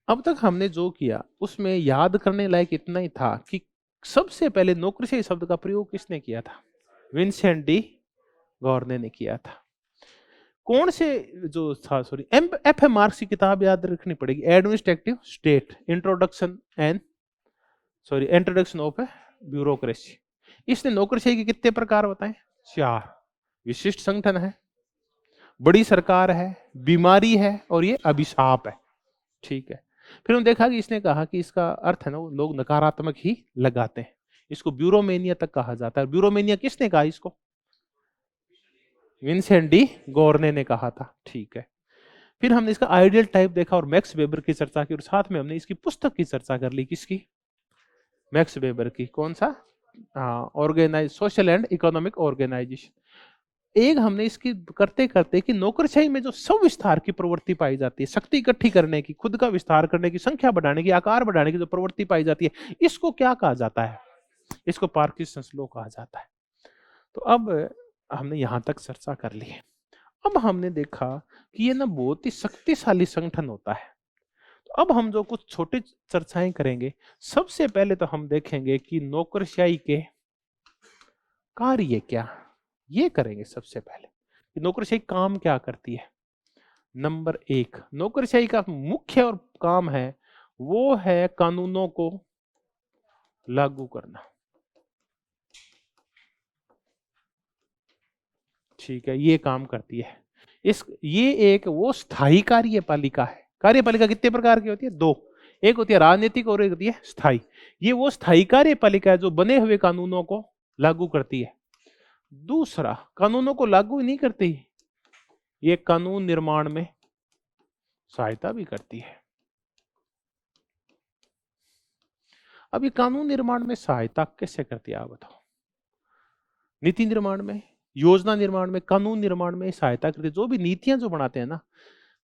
अब तक हमने जो किया उसमें याद करने लायक इतना ही था कि सबसे पहले नौकरशाही शब्द का प्रयोग किसने किया था? विंसेंट डी गॉर्ने ने किया था। कौन से जो था, सॉरी, एफ एम मार्क्स की किताब याद रखनी पड़ेगी, administrative state, introduction of bureaucracy. इसने नौकरशाही के कितने प्रकार बताए? 4। विशिष्ट संगठन है, बड़ी सरकार है, बीमारी है और ये अभिशाप है। ठीक है। फिर हम देखा कि इसने कहा कि इसका अर्थ है ना, वो लोग नकारात्मक ही लगाते हैं। इसको ब्यूरोमेनिया तक कहा जाता है। ब्यूरोमेनिया किसने कहा इसको? विंसेंट डी गॉर्ने ने कहा था। ठीक है। फिर हमने इसका आइडियल टाइप देखा और मैक्स वेबर की चर्चा की, और साथ में हमने इसकी पुस्तक की चर्चा कर ली। किसकी? मैक्स वेबर की। कौन सा? Organise social and economic organisation. एक हमने इसकी करते करते कि नौकरशाही में जो स्व-विस्तार की प्रवृत्ति पाई जाती है, शक्ति इकट्ठी करने की, खुद का विस्तार करने की, संख्या बढ़ाने की, आकार बढ़ाने की जो प्रवृत्ति पाई जाती है, इसको क्या कहा जाता है? इसको पार्किंसंस लॉ कहा जाता है। तो अब हमने यहां तक चर्चा कर ली है। अब हमने देखा कि ये ना बहुत ही शक्तिशाली संगठन होता है। तो अब हम जो कुछ छोटी चर्चाएं करेंगे, सबसे पहले तो हम देखेंगे कि नौकरशाही के कार्य क्या, ये करेंगे सबसे पहले कि नौकरशाही काम क्या करती है। नंबर 1, नौकरशाही का मुख्य और काम है वो है कानूनों को लागू करना। ठीक है, ये काम करती है। ये एक वो स्थायी कार्यपालिका है। कार्यपालिका कितने प्रकार की होती है? 2। एक होती है राजनीतिक और एक होती है स्थायी। ये वो स्थायी कार्यपालिका है जो बने हुए कानूनों को लागू करती है। दूसरा, कानूनों को लागू नहीं करती, ये कानून निर्माण में सहायता भी करती है। अब ये कानून निर्माण में सहायता कैसे करती है आप बताओ? नीति निर्माण में, योजना निर्माण में, कानून निर्माण में सहायता करती है। जो भी नीतियां जो बनाते हैं ना,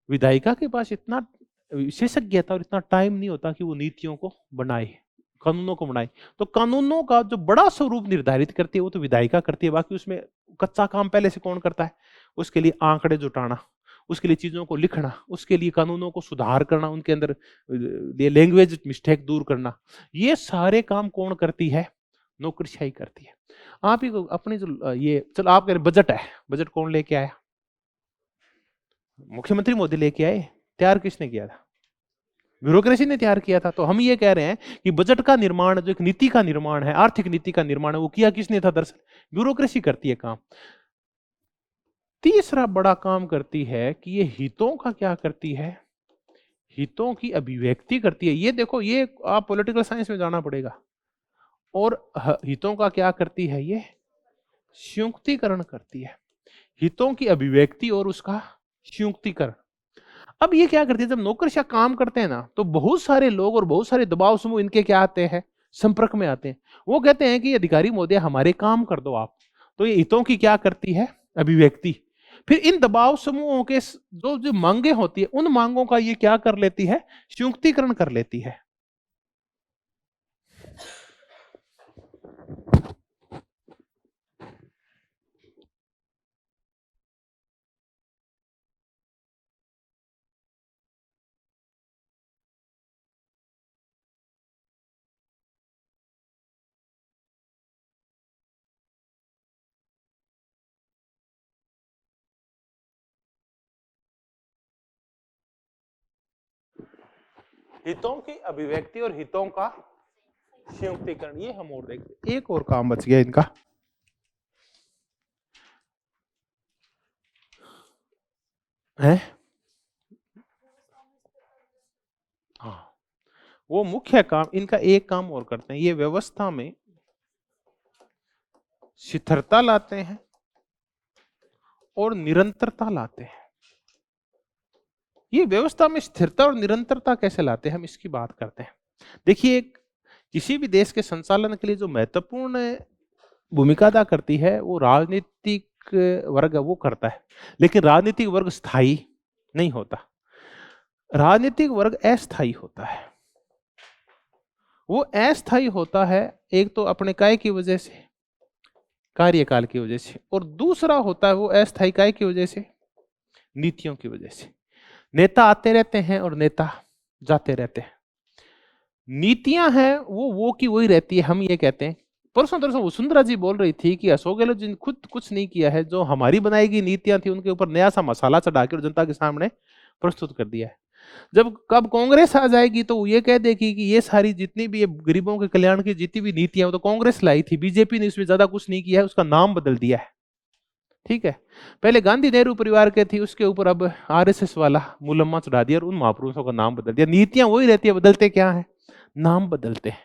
विधायिका के पास इतना विशेषज्ञता और इतना टाइम नहीं होता कि वो नीतियों को बनाए, कानूनों को बनाए। तो कानूनों का जो बड़ा स्वरूप निर्धारित करती है वो तो विधायिका करती है। बाकी उसमें कच्चा काम पहले से कौन करता है? उसके लिए आंकड़े जुटाना, उसके लिए चीजों को लिखना, उसके लिए कानूनों को सुधार करना, उनके अंदर लैंग्वेज मिस्टेक दूर करना, ये सारे काम कौन करती है? नौकरशाही करती है। आप ही को अपनी जो ये, चलो आप कह रहे बजट है, बजट कौन लेके आया? मुख्यमंत्री मोदी लेके आए। तैयार किसने किया था? ब्यूरोक्रेसी ने तैयार किया था। तो हम ये कह रहे हैं कि बजट का निर्माण, जो एक नीति का निर्माण है, आर्थिक नीति का निर्माण है, वो किया किसने था? दरअसल ब्यूरोक्रेसी करती है काम। तीसरा बड़ा काम करती है कि ये हितों का क्या करती है? हितों की अभिव्यक्ति करती है। ये देखो, ये आप पॉलिटिकल साइंस में जाना पड़ेगा। और हितों का क्या करती है? ये संयुक्तिकरण करती है। हितों की अभिव्यक्ति और उसका संयुक्तिकरण। अब ये क्या करती है? जब नौकरशाह काम करते हैं ना, तो बहुत सारे लोग और बहुत सारे दबाव समूह इनके क्या आते हैं? संपर्क में आते हैं। वो कहते हैं कि अधिकारी महोदय हमारे काम कर दो आप। तो ये हितों की क्या करती है? अभिव्यक्ति। फिर इन दबाव समूहों के जो जो मांगे होती है, उन मांगों का ये क्या कर लेती है? संयुक्तिकरण कर लेती है। हितों की अभिव्यक्ति और हितों का संयुक्तिकरण, ये हम और देखते। एक और काम बच गया इनका, है हाँ, वो मुख्य काम इनका एक काम और करते हैं, ये व्यवस्था में शिथिलता लाते हैं और निरंतरता लाते हैं। ये व्यवस्था में स्थिरता और निरंतरता कैसे लाते हैं, हम इसकी बात करते हैं। देखिए, किसी भी देश के संचालन के लिए जो महत्वपूर्ण भूमिका अदा करती है वो राजनीतिक वर्ग वो करता है, लेकिन राजनीतिक वर्ग स्थायी नहीं होता। राजनीतिक वर्ग अस्थायी होता है। वो अस्थायी होता है, एक तो अपने काय की वजह से, कार्यकाल की वजह से, और दूसरा होता है वो अस्थायी काय की वजह से, नीतियों की वजह से। नेता आते रहते हैं और नेता जाते रहते हैं। नीतियां हैं वो की वही रहती है, हम ये कहते हैं। परसों तरसों वसुंधरा जी बोल रही थी कि अशोक गहलोत जी ने खुद कुछ नहीं किया है, जो हमारी बनाई गई नीतियां थी उनके ऊपर नया सा मसाला चढ़ा के और जनता के सामने प्रस्तुत कर दिया है। जब कब कांग्रेस आ जाएगी तो ये कह देगी कि ये सारी जितनी भी ये गरीबों के कल्याण की जितनी भी नीतियां वो तो कांग्रेस लाई थी, बीजेपी ने इसमें ज्यादा कुछ नहीं किया है, उसका नाम बदल दिया है। ठीक है, पहले गांधी नेहरू परिवार के थी, उसके ऊपर अब आरएसएस वाला मुलम्मा चढ़ा दिया और उन महापुरुषों का नाम बदल दिया। नीतियां वही रहती है, बदलते क्या है, नाम बदलते हैं।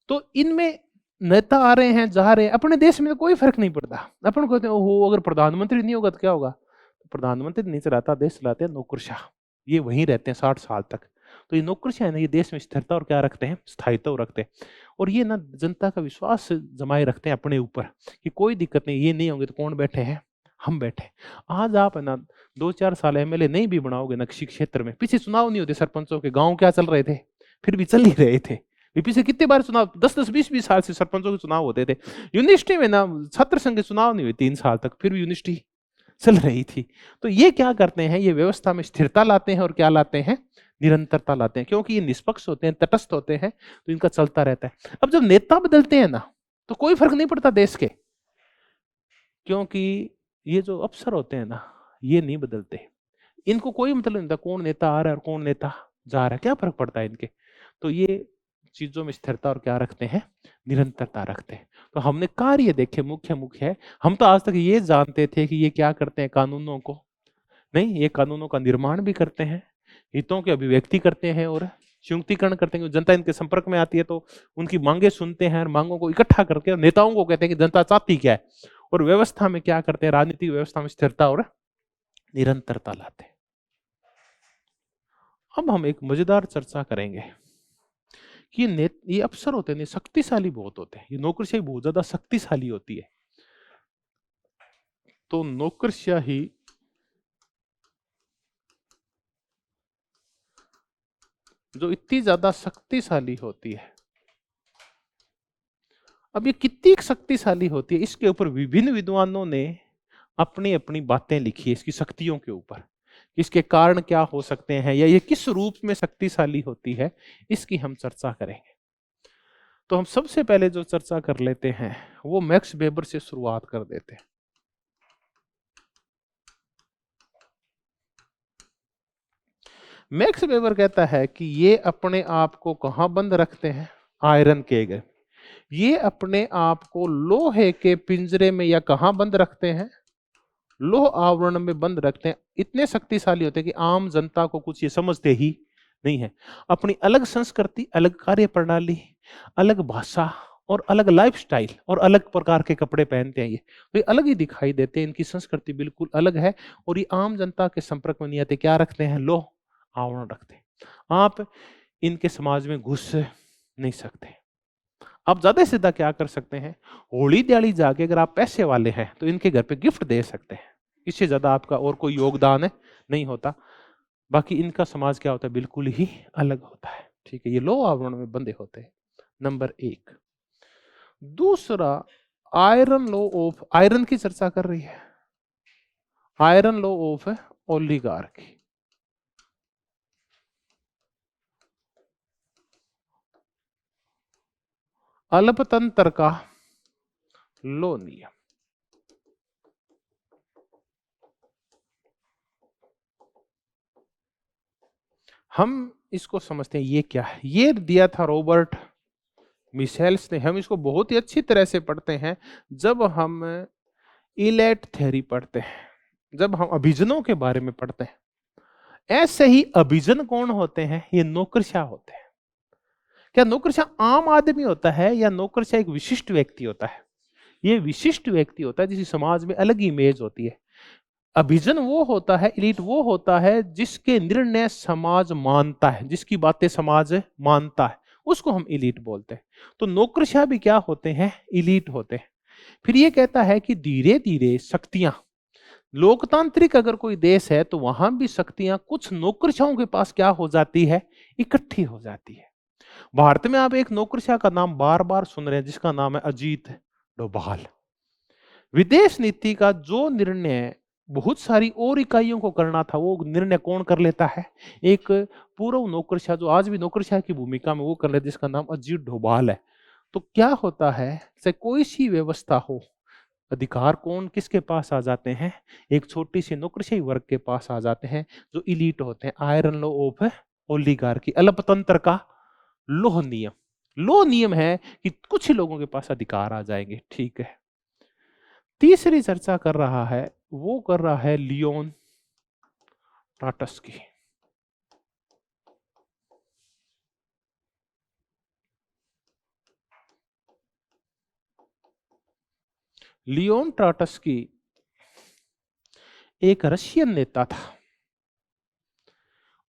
तो इनमें नेता आ रहे हैं जा रहे हैं, अपने देश में तो कोई फर्क नहीं पड़ता। अपन कहते हैं ओहो अगर प्रधानमंत्री नहीं होगा तो क्या होगा, तो प्रधानमंत्री नहीं चलाता, देश चलाते हैं नौकरशाह, ये वहीं रहते हैं 60 साल तक। तो ये नौकरशाह है ना, ये देश में स्थिरता और क्या रखते हैं, स्थायित्व रखते हैं। और ये ना जनता का विश्वास जमाए रखते हैं अपने ऊपर कि कोई दिक्कत नहीं, ये नहीं होंगे तो कौन बैठे हैं, हम बैठे। आज आप है ना 2-4 साल एमएलए नहीं भी बनाओगे ना किसी क्षेत्र में, पीछे चुनाव नहीं होते सरपंचों के, गांव क्या चल रहे थे, फिर भी चल ही रहे थे। पीछे कितने बार चुनाव, 10-10 20-20 साल से सरपंचों के चुनाव होते थे। यूनिवर्सिटी में ना छात्र संघ के चुनाव नहीं हुए 3 साल तक, फिर भी यूनिवर्सिटी चल रही थी। तो ये क्या करते हैं, ये व्यवस्था में स्थिरता लाते हैं और क्या लाते हैं, निरंतरता लाते हैं, क्योंकि ये निष्पक्ष होते हैं, तटस्थ होते हैं, तो इनका चलता रहता है। अब जब नेता बदलते हैं ना तो कोई फर्क नहीं पड़ता देश के, क्योंकि ये जो अफसर होते हैं ना ये नहीं बदलते, इनको कोई मतलब नहीं था कौन नेता आ रहा है और कौन नेता जा रहा है, क्या फर्क पड़ता है इनके। तो ये चीजों में स्थिरता और क्या रखते हैं, निरंतरता रखते हैं। तो हमने कार्य देखे मुख्य मुख्य है, हम तो आज तक ये जानते थे कि ये क्या करते हैं, कानूनों को नहीं, ये कानूनों का निर्माण भी करते हैं, हितों की अभिव्यक्ति करते हैं और संयुक्तिकरण करते हैं। जनता इनके संपर्क में आती है तो उनकी मांगे सुनते हैं और मांगों को इकट्ठा करके और नेताओं को कहते हैं कि जनता चाहती क्या है, और व्यवस्था में क्या करते हैं, राजनीतिक व्यवस्था में स्थिरता और निरंतरता लाते हैं। अब हम एक मजेदार चर्चा करेंगे कि ये अफसर होते हैं शक्तिशाली बहुत होते हैं, ये नौकरशाही बहुत ज्यादा शक्तिशाली होती है। तो नौकरशाही जो इतनी ज्यादा शक्तिशाली होती है, अब ये कितनी शक्तिशाली होती है, इसके ऊपर विभिन्न विद्वानों ने अपनी अपनी बातें लिखी है, इसकी शक्तियों के ऊपर, इसके कारण क्या हो सकते हैं या ये किस रूप में शक्तिशाली होती है, इसकी हम चर्चा करेंगे। तो हम सबसे पहले जो चर्चा कर लेते हैं वो मैक्स वेबर से शुरुआत कर देते हैं। मैक्स वेबर कहता है कि ये अपने आप को कहां बंद रखते हैं, आयरन केज, ये अपने आप को लोहे के पिंजरे में या कहां बंद रखते हैं, लोह आवरण में बंद रखते हैं। इतने शक्तिशाली होते हैं कि आम जनता को कुछ ये समझते ही नहीं है। अपनी अलग संस्कृति, अलग कार्य प्रणाली, अलग भाषा और अलग लाइफस्टाइल और अलग प्रकार के कपड़े पहनते हैं, ये तो ये अलग ही दिखाई देते हैं, इनकी संस्कृति बिल्कुल अलग है और ये आम जनता के संपर्क में नहीं आते। क्या रखते हैं, लोह आवरण रखते हैं, आप इनके समाज में घुस नहीं सकते। आप ज्यादा से ज्यादा क्या कर सकते हैं, होली दिवाली जाके अगर आप पैसे वाले हैं तो इनके घर पे गिफ्ट दे सकते हैं, इससे ज्यादा आपका और कोई योगदान नहीं होता। बाकी इनका समाज क्या होता है, बिल्कुल ही अलग होता है। ठीक है, ये लोह आवरण में बंधे होते हैं, नंबर 1। दूसरा, आयरन लॉ ऑफ, आयरन की चर्चा कर रही है, आयरन लॉ ऑफ ओलिगार्की। अल्पतंत्र का लो नियम। हम इसको समझते हैं ये क्या है, ये दिया था रॉबर्ट मिशेल्स ने। हम इसको बहुत ही अच्छी तरह से पढ़ते हैं जब हम इलेट थ्योरी पढ़ते हैं, जब हम अभिजनों के बारे में पढ़ते हैं। ऐसे ही अभिजन कौन होते हैं, ये नौकरशाह होते हैं। क्या नौकरशाह आम आदमी होता है या नौकरशाह एक विशिष्ट व्यक्ति होता है, ये विशिष्ट व्यक्ति होता है जिसकी समाज में अलग इमेज होती है। अभिजन वो होता है, एलीट वो होता है जिसके निर्णय समाज मानता है, जिसकी बातें समाज मानता है, उसको हम एलीट बोलते हैं। तो नौकरशाह भी क्या होते हैं, एलीट होते हैं। फिर ये कहता है कि धीरे धीरे शक्तियां, लोकतांत्रिक अगर कोई देश है तो वहां भी शक्तियां कुछ नौकरशाहों के पास क्या हो जाती है, इकट्ठी हो जाती है। भारत में आप एक नौकरशाह का नाम बार बार सुन रहे हैं जिसका नाम है अजीत डोभाल। विदेश नीति का जो निर्णय बहुत सारी और इकाइयों को करना था, वो निर्णय कौन कर लेता है? एक पूर्व नौकरशाह जो आज भी नौकरशाह की भूमिका में वो कर लेता है, जिसका नाम अजीत डोभाल है। तो क्या होता है, चाहे कोई सी व्यवस्था हो, अधिकार कौन किसके पास आ जाते हैं? एक छोटी सी नौकरशाही वर्ग के पास आ जाते हैं, जो इलीट होते हैं। आयरन लॉ ऑफ ओलिगार्की, अल्पतंत्र का लोह नियम। लोह नियम है कि कुछ ही लोगों के पास अधिकार आ जाएंगे। ठीक है, तीसरी चर्चा कर रहा है, वो कर रहा है लियोन ट्राटस्की। लियोन ट्राटस्की एक रशियन नेता था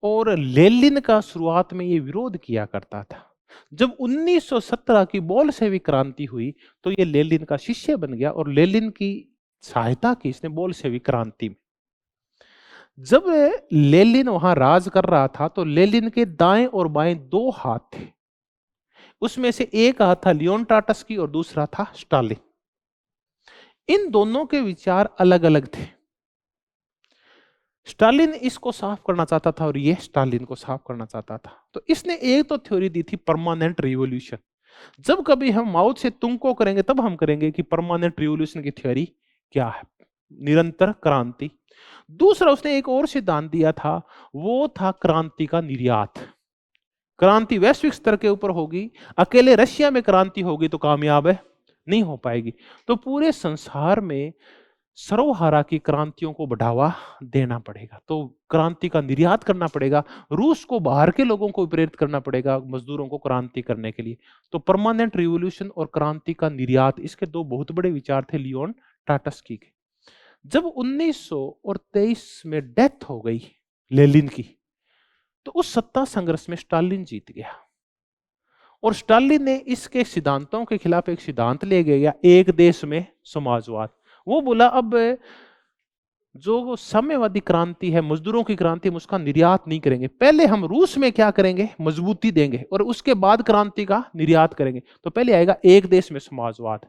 और लेनिन का शुरुआत में ये विरोध किया करता था। जब 1917 की बोल्शेविक क्रांति हुई तो ये लेनिन का शिष्य बन गया और लेनिन की सहायता की इसने बोल्शेविक क्रांति में। जब लेनिन वहां राज कर रहा था तो लेनिन के दाएं और बाएं दो हाथ थे। उसमें से एक हाथ था लियोन ट्राटस्की और दूसरा था स्टालिन। इन दोनों के विचार अलग अलग थे। स्टालिन इसको साफ करना चाहता था और ये स्टालिन को साफ करना चाहता था। तो इसने एक तो थ्योरी दी थी परमानेंट रिवॉल्यूशन। जब कभी हम माओ से तुंग को करेंगे तब हम करेंगे कि परमानेंट रिवॉल्यूशन की थ्योरी क्या है, निरंतर क्रांति। दूसरा उसने एक और सिद्धांत दिया था, वो था क्रांति का निर्यात। क्रांति वैश्विक स्तर के ऊपर होगी, अकेले रशिया में क्रांति होगी तो कामयाब है नहीं हो पाएगी। तो पूरे संसार में सर्वहारा की क्रांतियों को बढ़ावा देना पड़ेगा, तो क्रांति का निर्यात करना पड़ेगा। रूस को बाहर के लोगों को प्रेरित करना पड़ेगा मजदूरों को क्रांति करने के लिए। तो परमानेंट रिवॉल्यूशन और क्रांति का निर्यात, इसके दो बहुत बड़े विचार थे लियोन ट्राटस्की के। जब 1923 में डेथ हो गई लेनिन की, तो उस सत्ता संघर्ष में स्टालिन जीत गया और स्टालिन ने इसके सिद्धांतों के खिलाफ एक सिद्धांत ले गया, एक देश में समाजवाद। वो बोला अब जो साम्यवादी क्रांति है, मजदूरों की क्रांति, हम उसका निर्यात नहीं करेंगे। पहले हम रूस में क्या करेंगे, मजबूती देंगे और उसके बाद क्रांति का निर्यात करेंगे। तो पहले आएगा एक देश में समाजवाद।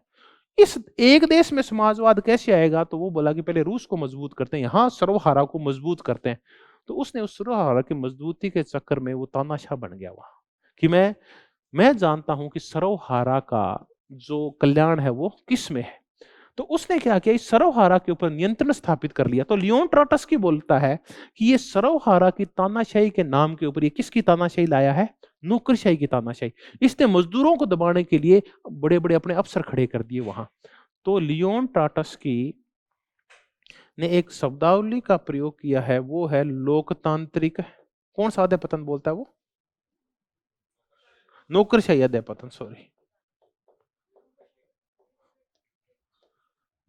इस एक देश में समाजवाद कैसे आएगा? तो वो बोला कि पहले रूस को मजबूत करते हैं, यहां सर्वहारा को मजबूत करते हैं। तो उसने उस सर्वहारा की मजबूती के चक्कर में वो तानाशाह बन गया वहां कि मैं जानता हूं कि सर्वहारा का जो कल्याण है वो किस में है। तो उसने क्या किया, इस सर्वहारा के ऊपर नियंत्रण स्थापित कर लिया। तो लियोन ट्राटस्की बोलता है कि ये सर्वहारा की तानाशाही के नाम के ऊपर ये किसकी तानाशाही लाया है? नौकरशाही की तानाशाही। इसने मजदूरों को दबाने के लिए बड़े बड़े अपने अफसर खड़े कर दिए वहां। तो लियोन ट्राटस्की ने एक शब्दावली का प्रयोग किया है, वो है लोकतांत्रिक, कौन सा अधः पतन बोलता है वो? नौकरशाही अधः पतन, सॉरी,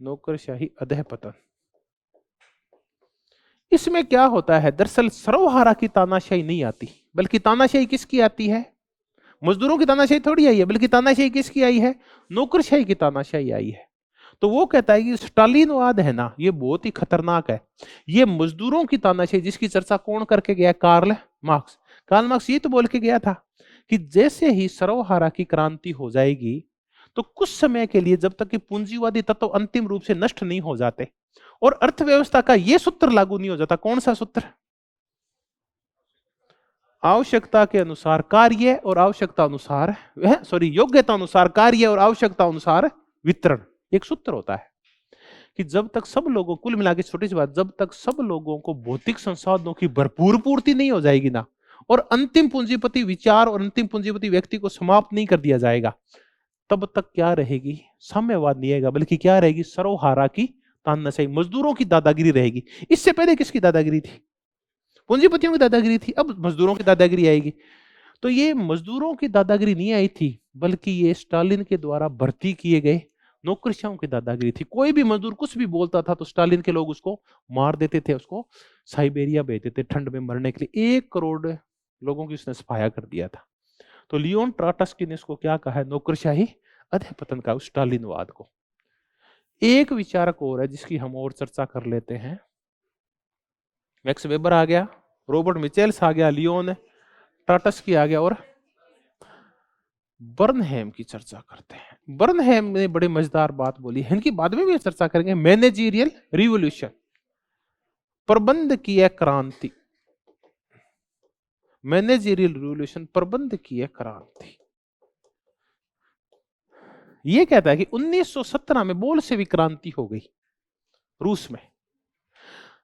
नौकरशाही अधः पतन। इसमें क्या होता है, दरअसल सर्वहारा की तानाशाही नहीं आती, बल्कि तानाशाही किसकी आती है? मजदूरों की तानाशाही थोड़ी आई है, बल्कि तानाशाही किसकी आई है? नौकरशाही की तानाशाही आई है। तो वो कहता है कि स्टालिनवाद है ना, ये बहुत ही खतरनाक है। ये मजदूरों की तानाशाही, जिसकी चर्चा कौन करके गया? Karl Marx. कार्ल मार्क्स ये तो बोल के गया था कि जैसे ही सर्वहारा की क्रांति हो जाएगी तो कुछ समय के लिए, जब तक कि पूंजीवादी तत्व अंतिम रूप से नष्ट नहीं हो जाते और अर्थव्यवस्था का यह सूत्र लागू नहीं हो जाता। कौन सा सूत्र? आवश्यकता के अनुसार कार्य और आवश्यकता अनुसार योग्यता अनुसार कार्य और आवश्यकता अनुसार वितरण, एक सूत्र होता है कि जब तक सब लोगों, कुल मिला के छोटी सी बात, जब तक सब लोगों को भौतिक संसाधनों की भरपूर पूर्ति नहीं हो जाएगी ना, और अंतिम पूंजीपति विचार और अंतिम पूंजीपति व्यक्ति को समाप्त नहीं कर दिया जाएगा, तब तक क्या रहेगी? साम्यवाद नहीं आएगा, बल्कि क्या रहेगी? सर्वहारा की तानाशाही, मजदूरों की दादागिरी रहेगी। इससे पहले किसकी दादागिरी थी? पूंजीपतियों की दादागिरी थी। अब मजदूरों की दादागिरी आएगी। तो ये मजदूरों की दादागिरी नहीं आई थी, बल्कि ये स्टालिन के द्वारा भर्ती किए गए नौकरशाहों की दादागिरी थी। कोई भी मजदूर कुछ भी बोलता था तो स्टालिन के लोग उसको मार देते थे, उसको साइबेरिया भेज देते ठंड में मरने के लिए। 1 करोड़ लोगों की उसने सफाया कर दिया था। तो लियोन ट्राटस्की ने इसको क्या कहा है? नौकरशाही अधः पतन का, उस स्टालिनवाद को। एक विचारक और है जिसकी हम और चर्चा कर लेते हैं। मैक्स वेबर आ गया, रॉबर्ट मिचेल्स आ गया, लियोन ट्राटस्की आ गया, और बर्नहेम की चर्चा करते हैं। बर्नहेम ने बड़ी मजेदार बात बोली है, इनकी बाद में भी चर्चा करेंगे। मैनेजीरियल रिवॉल्यूशन, प्रबंध की है क्रांति, मैनेजरियल रिवॉल्यूशन, प्रबंध की है क्रांति। ये कहता है कि 1917 में बोल्शेविक क्रांति हो गई रूस में।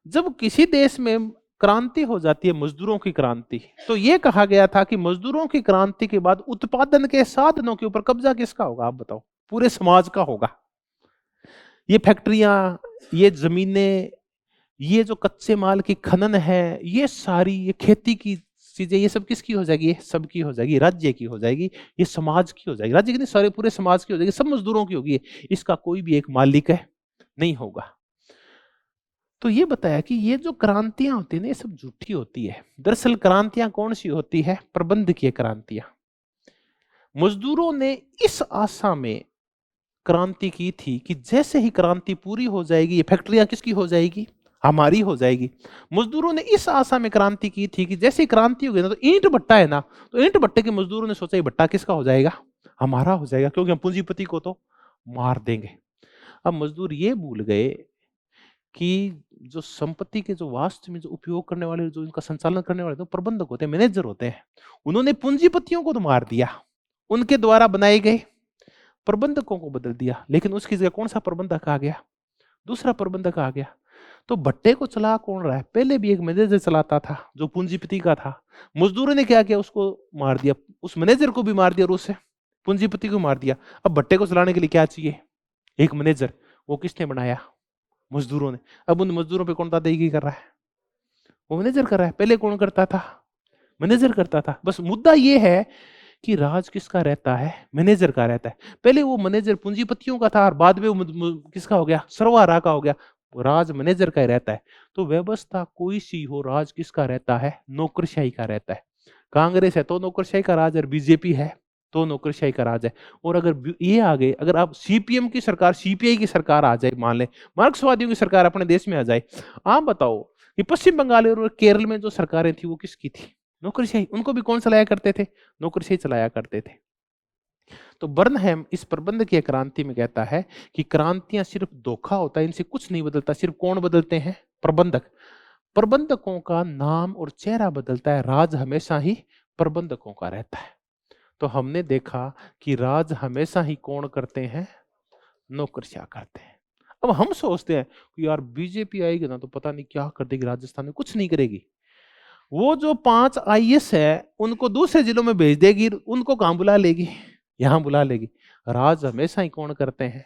जब किसी देश में क्रांति हो जाती है, मजदूरों की क्रांति, तो यह कहा गया था कि मजदूरों की क्रांति के बाद उत्पादन के साधनों के ऊपर कब्जा किसका होगा? आप बताओ। पूरे समाज का होगा। ये फैक्ट्रियां, ये जमीनें, ये जो कच्चे माल की खनन है, ये सारी, ये खेती की चीजें, ये सब किसकी हो जाएगी? ये सबकी हो जाएगी, राज्य की हो जाएगी, ये समाज की हो जाएगी। राज्य की नहीं, सारे पूरे समाज की हो जाएगी, सब मजदूरों की होगी। इसका कोई भी एक मालिक है नहीं होगा। तो ये बताया कि ये जो क्रांतियां होती है ना, ये सब झूठी होती है। दरअसल क्रांतियां कौन सी होती है? प्रबंध की क्रांतियां। मजदूरों ने इस आशा में क्रांति की थी कि जैसे ही क्रांति पूरी हो जाएगी, ये फैक्ट्रियां किसकी हो जाएगी? हमारी हो जाएगी। मजदूरों ने इस आशा में क्रांति की थी कि जैसे ही क्रांति हो गई ना, तो ईंट भट्टा है ना, तो ईंट भट्टे के मजदूरों ने सोचा ये भट्टा किसका हो जाएगा? हमारा हो जाएगा, क्योंकि हम पूंजीपति को तो मार देंगे। अब मजदूर ये भूल गए कि जो संपत्ति के जो वास्तव में जो उपयोग करने वाले, जो इनका संचालन करने वाले, तो प्रबंधक होते हैं, मैनेजर होते हैं। उन्होंने पूंजीपतियों को तो मार दिया, उनके द्वारा बनाए गए प्रबंधकों को बदल दिया, लेकिन उसकी जगह कौन सा प्रबंधक आ गया? दूसरा प्रबंधक आ गया। तो भट्टे को चला कौन रहा है? पहले भी एक मैनेजर चलाता था जो पूंजीपति का था। मजदूरों ने क्या किया? उसको मार दिया, उस मैनेजर को भी मार दिया और उससे पूंजीपति को मार दिया। अब भट्टे को चलाने के लिए क्या चाहिए? एक मैनेजर। वो किसने बनाया? मजदूरों ने। अब उन मजदूरों पे कौन दादागिरी कर रहा है? वो मैनेजर कर रहा है। पहले कौन करता था? मैनेजर करता था। बस मुद्दा ये है कि राज किसका रहता है? मैनेजर का रहता है। पहले वो मैनेजर पूंजीपतियों का था और बाद में वो किसका हो गया? सर्वहारा का हो गया। राज मैनेजर का ही रहता है। तो व्यवस्था कोई सी हो, राज किसका रहता है? नौकरशाही का रहता है। कांग्रेस है तो नौकरशाही का राज है, बीजेपी है तो नौकरशाही का राज है। और अगर ये आ गए, अगर आप सीपीएम की सरकार, सीपीआई की सरकार आ जाए, मान ले मार्क्सवादियों की सरकार अपने देश में आ जाए, आप बताओ कि पश्चिम बंगाल और केरल में जो सरकारें थी वो किसकी थी? नौकरशाही। उनको भी कौन चलाया करते थे? नौकरशाही चलाया करते थे। तो बर्नहेम इस प्रबंध की क्रांति में कहता है कि क्रांतियां सिर्फ धोखा होता है, इनसे कुछ नहीं बदलता। सिर्फ कौन बदलते हैं? प्रबंधक। प्रबंधकों का नाम और चेहरा बदलता है, राज हमेशा ही प्रबंधकों का रहता है। तो हमने देखा कि राज हमेशा ही कौन करते हैं? नौकरशाह करते हैं। अब हम सोचते हैं कि यार बीजेपी आएगी ना तो पता नहीं क्या कर देगी, राजस्थान में कुछ नहीं करेगी। वो जो 5 आईएएस है उनको दूसरे जिलों में भेज देगी, उनको कहां बुला लेगी? यहां बुला लेगी। राज हमेशा ही कौन करते हैं?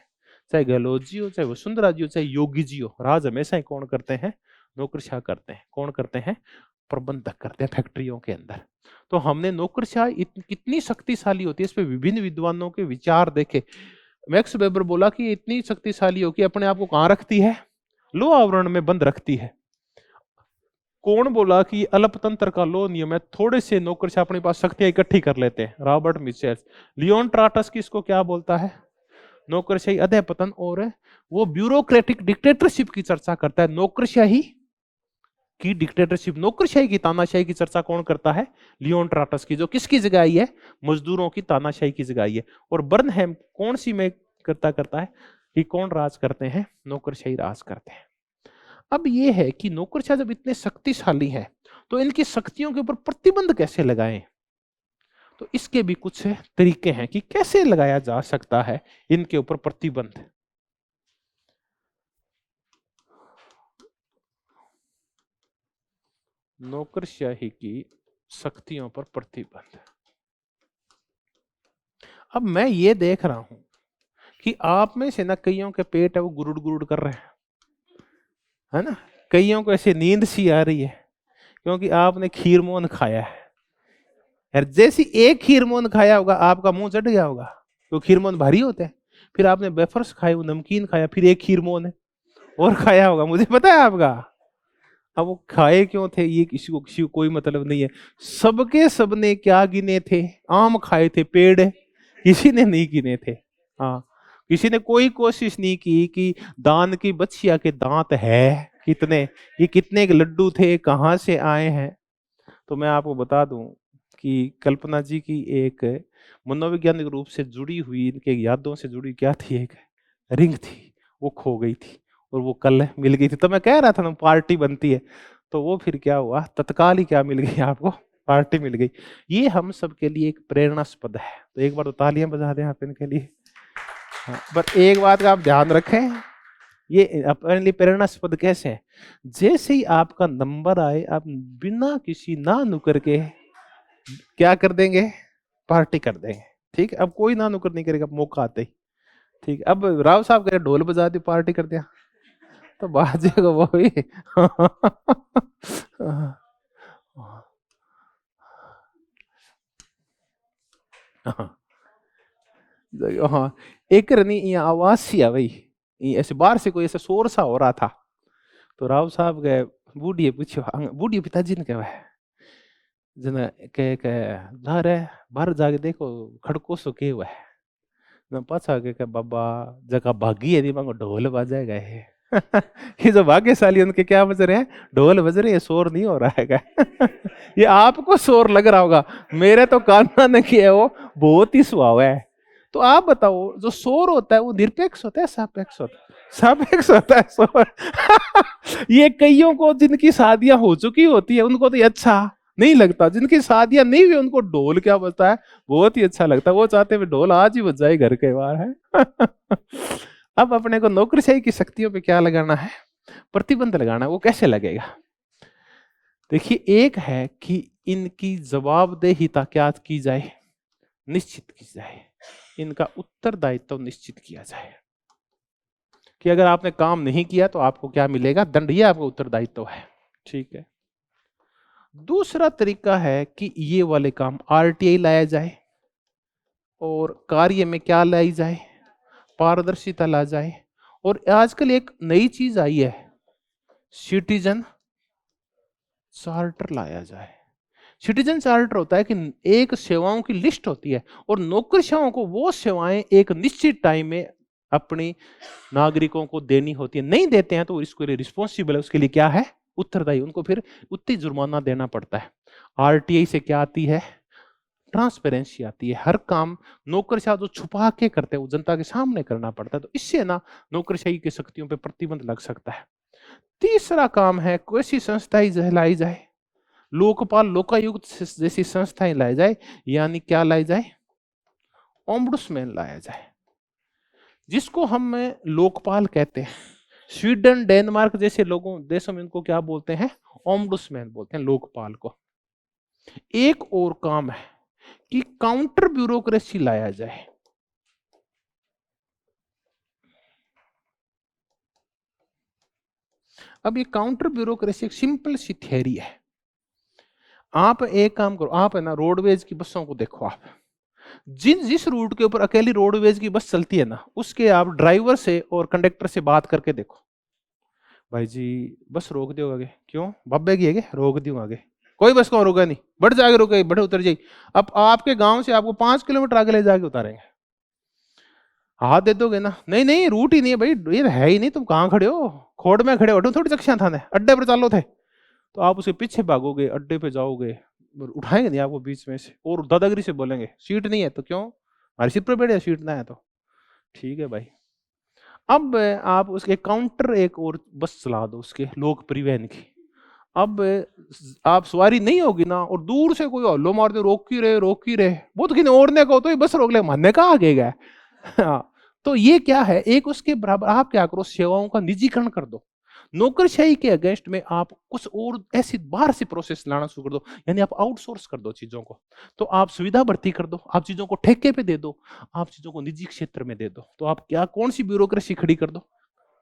चाहे गहलोत जी हो, चाहे वसुंधरा जी हो, चाहे योगी जी हो, राज हमेशा ही कौन करते हैं? नौकरशाह करते हैं। कौन करते हैं? प्रबंधक करते हैं फैक्ट्रियों के अंदर। तो हमने नौकरशाह कितनी शक्तिशाली होती है, इस पे विभिन्न विद्वानों के विचार देखे। मैक्स वेबर बोला कि इतनी शक्तिशाली हो कि अपने आप को कहां रखती है? लो आवरण में बंद रखती है। कौन बोला कि अल्पतंत्र का लो नियम है, थोड़े से नौकरशाह अपने पास शक्तियां इकट्ठी कर लेते हैं? Robert Mitchell. लियोन ट्राटस की इसको क्या बोलता है? नौकरशाही अधः पतन। और वो ब्यूरोक्रेटिक डिक्टेटरशिप की चर्चा करता है। नौकरशाही की डिक्टेटरशिप, नौकरशाही की तानाशाही की चर्चा कौन करता है? लियोन ट्राटस की, जो किसकी जगह आई है? मजदूरों की तानाशाही की जगह आई है। और बर्नहेम कौन सी में करता है कि कौन राज करते हैं? नौकरशाही राज करते हैं। अब यह है कि नौकरशाह जब इतने शक्तिशाली हैं तो इनकी शक्तियों के ऊपर प्रतिबंध कैसे लगाएं? तो इसके भी कुछ तरीके हैं कि कैसे लगाया जा सकता है इनके ऊपर प्रतिबंध। नौकरशाही की शक्तियों पर प्रतिबंध। अब मैं ये देख रहा हूं कि आप में से ना कईयों के पेट है वो गुरुड़ गुरुड़ कर रहे हैं, है ना? कईयों को ऐसे नींद सी आ रही है क्योंकि आपने खीरमोहन खाया है। यार जैसी एक खीरमोहन खाया होगा आपका मुंह चढ़ गया होगा, तो खीरमोहन भारी होते हैं। फिर आपने वेफर्स खाए, वो नमकीन खाया, फिर एक खीरमोहन है और खाया होगा, मुझे पता है आपका। अब वो खाए क्यों थे ये किसी को कोई मतलब नहीं है। सबके सबने क्या गिने थे? आम खाए थे, पेड़ किसी ने नहीं गिने थे। हाँ, किसी ने कोई कोशिश नहीं की कि दान की बच्चिया के दांत है कितने, ये कितने के लड्डू थे, कहाँ से आए हैं। तो मैं आपको बता दूं कि कल्पना जी की एक मनोवैज्ञानिक रूप से जुड़ी हुई, इनके यादों से जुड़ी क्या थी? एक रिंग थी, वो खो गई थी। और वो कल मिल गई थी। तो मैं कह रहा था ना पार्टी बनती है, तो वो फिर क्या हुआ, तत्काल ही क्या मिल गई आपको, पार्टी मिल गई। ये हम सबके लिए एक प्रेरणास्पद है। तो एक बार तो तालियां बजा दें आप इनके लिए। हाँ, पर एक बात का आप ध्यान रखें, ये अपने लिए प्रेरणास्पद कैसे है, जैसे ही आपका नंबर आए आप बिना किसी ना नुकर के क्या कर देंगे, पार्टी कर देंगे। ठीक है, अब कोई ना नुकर नहीं करेगा मौका आते ही। ठीक है, अब राव साहब कह रहे ढोल बजा दी पार्टी कर दिया तो बाजेगा वो ही। हाँ, एक रनी ये आवाज सी आ गई, ऐसे बाहर से कोई ऐसा शोर सा हो रहा था। तो राव साहब गए बूढ़ी पूछो, बूढ़ी पिताजी ने कहा जना के बाहर है, बाहर जाके देखो खड़को सो के हुआ है ना, पाछा के बाबा जगह भागी है मांगो ढोल बजाएगा है। ये जो भाग्यशाली उनके क्या बज रहे हैं, ढोल बज रहे हैं, शोर नहीं हो रहा है। ये आपको शोर लग रहा होगा, मेरे तो कान्हा ने किया वो बहुत ही सुहाव है। तो आप बताओ जो शोर होता है वो निरपेक्ष होता है सापेक्ष होता है? सापेक्ष होता है शोर। ये कईयों को जिनकी शादियां हो चुकी होती है उनको तो ये अच्छा नहीं लगता, जिनकी शादियां नहीं हुई उनको ढोल क्या बजता है बहुत ही अच्छा लगता है, वो चाहते हैं ढोल आज ही बज जाए घर के बाहर है। अब अपने को नौकरशाही की शक्तियों पे क्या लगाना है, प्रतिबंध लगाना है। वो कैसे लगेगा, देखिए एक है कि इनकी जवाबदेहिता क्या की जाए, निश्चित की जाए, इनका उत्तरदायित्व निश्चित किया जाए कि अगर आपने काम नहीं किया तो आपको क्या मिलेगा, दंड, ये आपका उत्तरदायित्व है। ठीक है, दूसरा तरीका है कि ये वाले काम आरटीआई लाया जाए और कार्य में क्या लाई जाए, पारदर्शिता ला जाए। और आजकल एक नई चीज आई है, सिटीजन चार्टर लाया जाए। सिटीजन चार्टर होता है कि एक सेवाओं की लिस्ट होती है और नौकरशाहों को वो सेवाएं एक निश्चित टाइम में अपनी नागरिकों को देनी होती है, नहीं देते हैं तो इसके लिए रिस्पॉन्सिबल है, उसके लिए क्या है, उत्तरदायी, उनको फिर उतनी जुर्माना देना पड़ता है। आरटीआई से क्या आती है, ट्रांसपेरेंसी आती है। हर काम नौकरशाह जो छुपा के करते हैं वो जनता के सामने करना पड़ता है, तो इससे ना नौकरशाही की शक्तियों पे प्रतिबंध लग सकता है। तीसरा काम है कोई ऐसी संस्थाएं लाई जाए, लोकपाल लोकायुक्त जैसी संस्थाएं लाई जाए, यानी क्या लाई जाए, ओम्बुड्समैन लाया जाए, जिसको हम लोकपाल कहते हैं। स्वीडन डेनमार्क जैसे लोगों देशों में इनको क्या बोलते हैं, ओम्बुड्समैन बोलते हैं लोकपाल को। एक और काम है कि काउंटर ब्यूरोक्रेसी लाया जाए। अब ये काउंटर ब्यूरोक्रेसी एक सिंपल सी थियरी है। आप एक काम करो, आप है ना रोडवेज की बसों को देखो, आप जिस रूट के ऊपर अकेली रोडवेज की बस चलती है ना, उसके आप ड्राइवर से और कंडक्टर से बात करके देखो, भाई जी बस रोक दो आगे, क्यों बब्बे की है क्या, रोक दूं आगे, कोई बस को रोका नहीं, बढ़ जाके रोके, बढ़े उतर जाइए। अब आपके गांव से आपको 5 किलोमीटर आगे ले जाके उतारेंगे, हाथ दे दोगे ना, नहीं नहीं रूट ही नहीं है भाई, ये है ही नहीं, तुम कहाँ खड़े हो, खोड़ में खड़े हो, थोड़ी चक्शियां थाने अड्डे पर चालो थे, तो आप उसके पीछे भागोगे, अड्डे पे जाओगे, उठाएंगे नहीं आपको बीच में से, और दादागिरी से बोलेंगे सीट नहीं है तो क्यों, हमारी सीट पर बैठे, सीट ना है तो ठीक है भाई। अब आप उसके काउंटर एक और बस चला दो उसके लोक परिवहन की, अब आप सवारी नहीं होगी ना, और दूर से कोई हल्लो मार दे, रोक ही रहे, वो तो किन्हें ओढ़ने को तो बस रोक ले, मानने का आगे गया। हाँ, तो ये क्या है, एक उसके बराबर आप क्या करो, सेवाओं का निजीकरण कर दो। नौकरशाही के अगेंस्ट में आप कुछ और ऐसी बाहर से प्रोसेस लाना शुरू कर दो, यानी आप आउटसोर्स कर दो चीजों को। तो आप सुविधा भर्ती कर दो, आप चीजों को ठेके पे दे दो, आप चीजों को निजी क्षेत्र में दे दो, तो आप क्या कौन सी ब्यूरोक्रेसी खड़ी कर दो,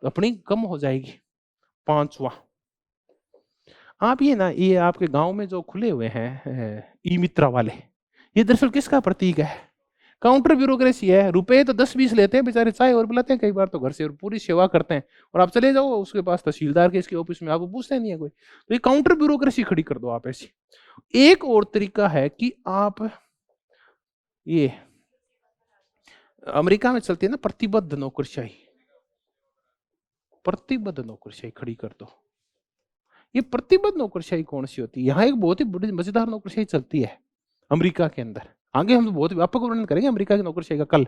अपनी कम हो जाएगी। पांचवा, आप ये ना, ये आपके गांव में जो खुले हुए हैं ई मित्रा वाले, ये दरअसल किसका प्रतीक है, काउंटर ब्यूरोक्रेसी है। रुपए तो 10-20 लेते हैं बेचारे, चाय और पिलाते हैं कई बार तो घर से, और पूरी सेवा करते हैं, और आप चले जाओ उसके पास तहसीलदार के इसके ऑफिस में, आपको पूछते नहीं है कोई, तो ये काउंटर ब्यूरोक्रेसी खड़ी कर दो आप ऐसी। एक और तरीका है कि आप ये अमेरिका में चलती है ना प्रतिबद्ध नौकरशाही, प्रतिबद्ध नौकरशाही खड़ी कर दो। ये प्रतिबद्ध नौकरशाही कौन सी होती है, यहाँ एक बहुत ही बड़ी मजेदार नौकरशाही चलती है अमेरिका के अंदर, आगे हम बहुत व्यापक वर्णन करेंगे अमेरिका की नौकरशाही का कल।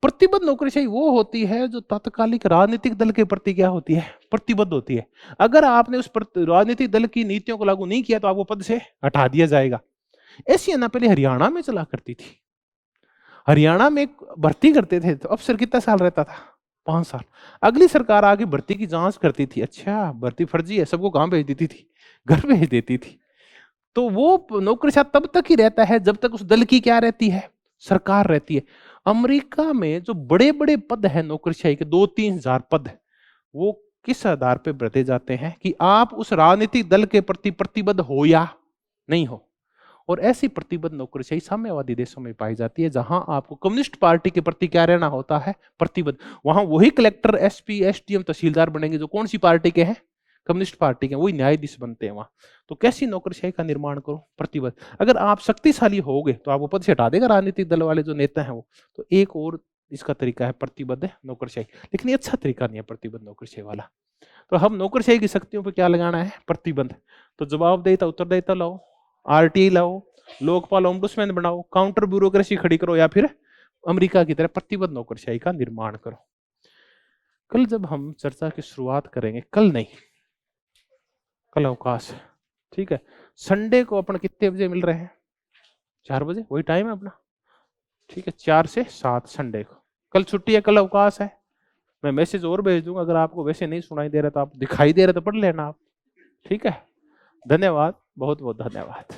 प्रतिबद्ध नौकरशाही वो होती है जो तात्कालिक राजनीतिक दल के प्रति क्या होती है, प्रतिबद्ध होती है। अगर आपने उस राजनीतिक दल की नीतियों को लागू नहीं किया तो आपको पद से हटा दिया जाएगा। ऐसी है ना, पहले हरियाणा में चला करती थी। हरियाणा में भर्ती करते थे तो अफसर कितना साल रहता था, 5 साल। अगली सरकार आगे भर्ती की जांच करती थी, अच्छा भर्ती फर्जी है, सबको कहां भेज देती थी, घर भेज देती थी। तो वो नौकरशाह तब तक ही रहता है जब तक उस दल की क्या रहती है, सरकार रहती है। अमेरिका में जो बड़े बड़े पद है नौकरशाही के, 2-3 हजार पद, वो किस आधार पर भरते जाते हैं कि आप उस राजनीतिक दल के प्रति प्रतिबद्ध हो या नहीं हो। और ऐसी प्रतिबद्ध नौकरशाही साम्यवादी देशों में पाई जाती है जहां आपको कम्युनिस्ट पार्टी के प्रति क्या रहना होता है, प्रतिबद्ध। वहां वही कलेक्टर, एसपी, एसडीएम, तहसीलदार बनेंगे जो कौन सी पार्टी के हैं, कम्युनिस्ट पार्टी के, वही न्यायाधीश बनते हैं वहां। तो कैसी नौकरशाही का निर्माण करो, प्रतिबद्ध। अगर आप शक्तिशाली होगे तो आपको पद से हटा देगा राजनीतिक दल वाले जो नेता हैं वो। तो एक और इसका तरीका है प्रतिबद्ध नौकरशाही, लेकिन ये अच्छा तरीका नहीं है प्रतिबद्ध नौकरशाही वाला। तो हम नौकरशाही की शक्तियों पर क्या लगाना है, प्रतिबंध। तो जवाबदेहिता, उत्तरदायित्व लाओ, आरटीआई लाओ, लोकपाल ओम्बुड्समैन बनाओ, काउंटर ब्यूरोक्रेसी खड़ी करो, या फिर अमेरिका की तरह प्रतिबद्ध नौकरशाही का निर्माण करो। कल जब हम चर्चा की शुरुआत करेंगे, कल नहीं, कल अवकाश है, ठीक है। संडे को अपन कितने बजे मिल रहे हैं, 4 बजे, वही टाइम है अपना, ठीक है, 4 से 7 संडे को। कल छुट्टी है, कल अवकाश है। मैं मैसेज और भेज दूंगा, अगर आपको वैसे नहीं सुनाई दे रहा तो आप दिखाई दे रहा तो पढ़ लेना आप, ठीक है। धन्यवाद, बहुत बहुत धन्यवाद।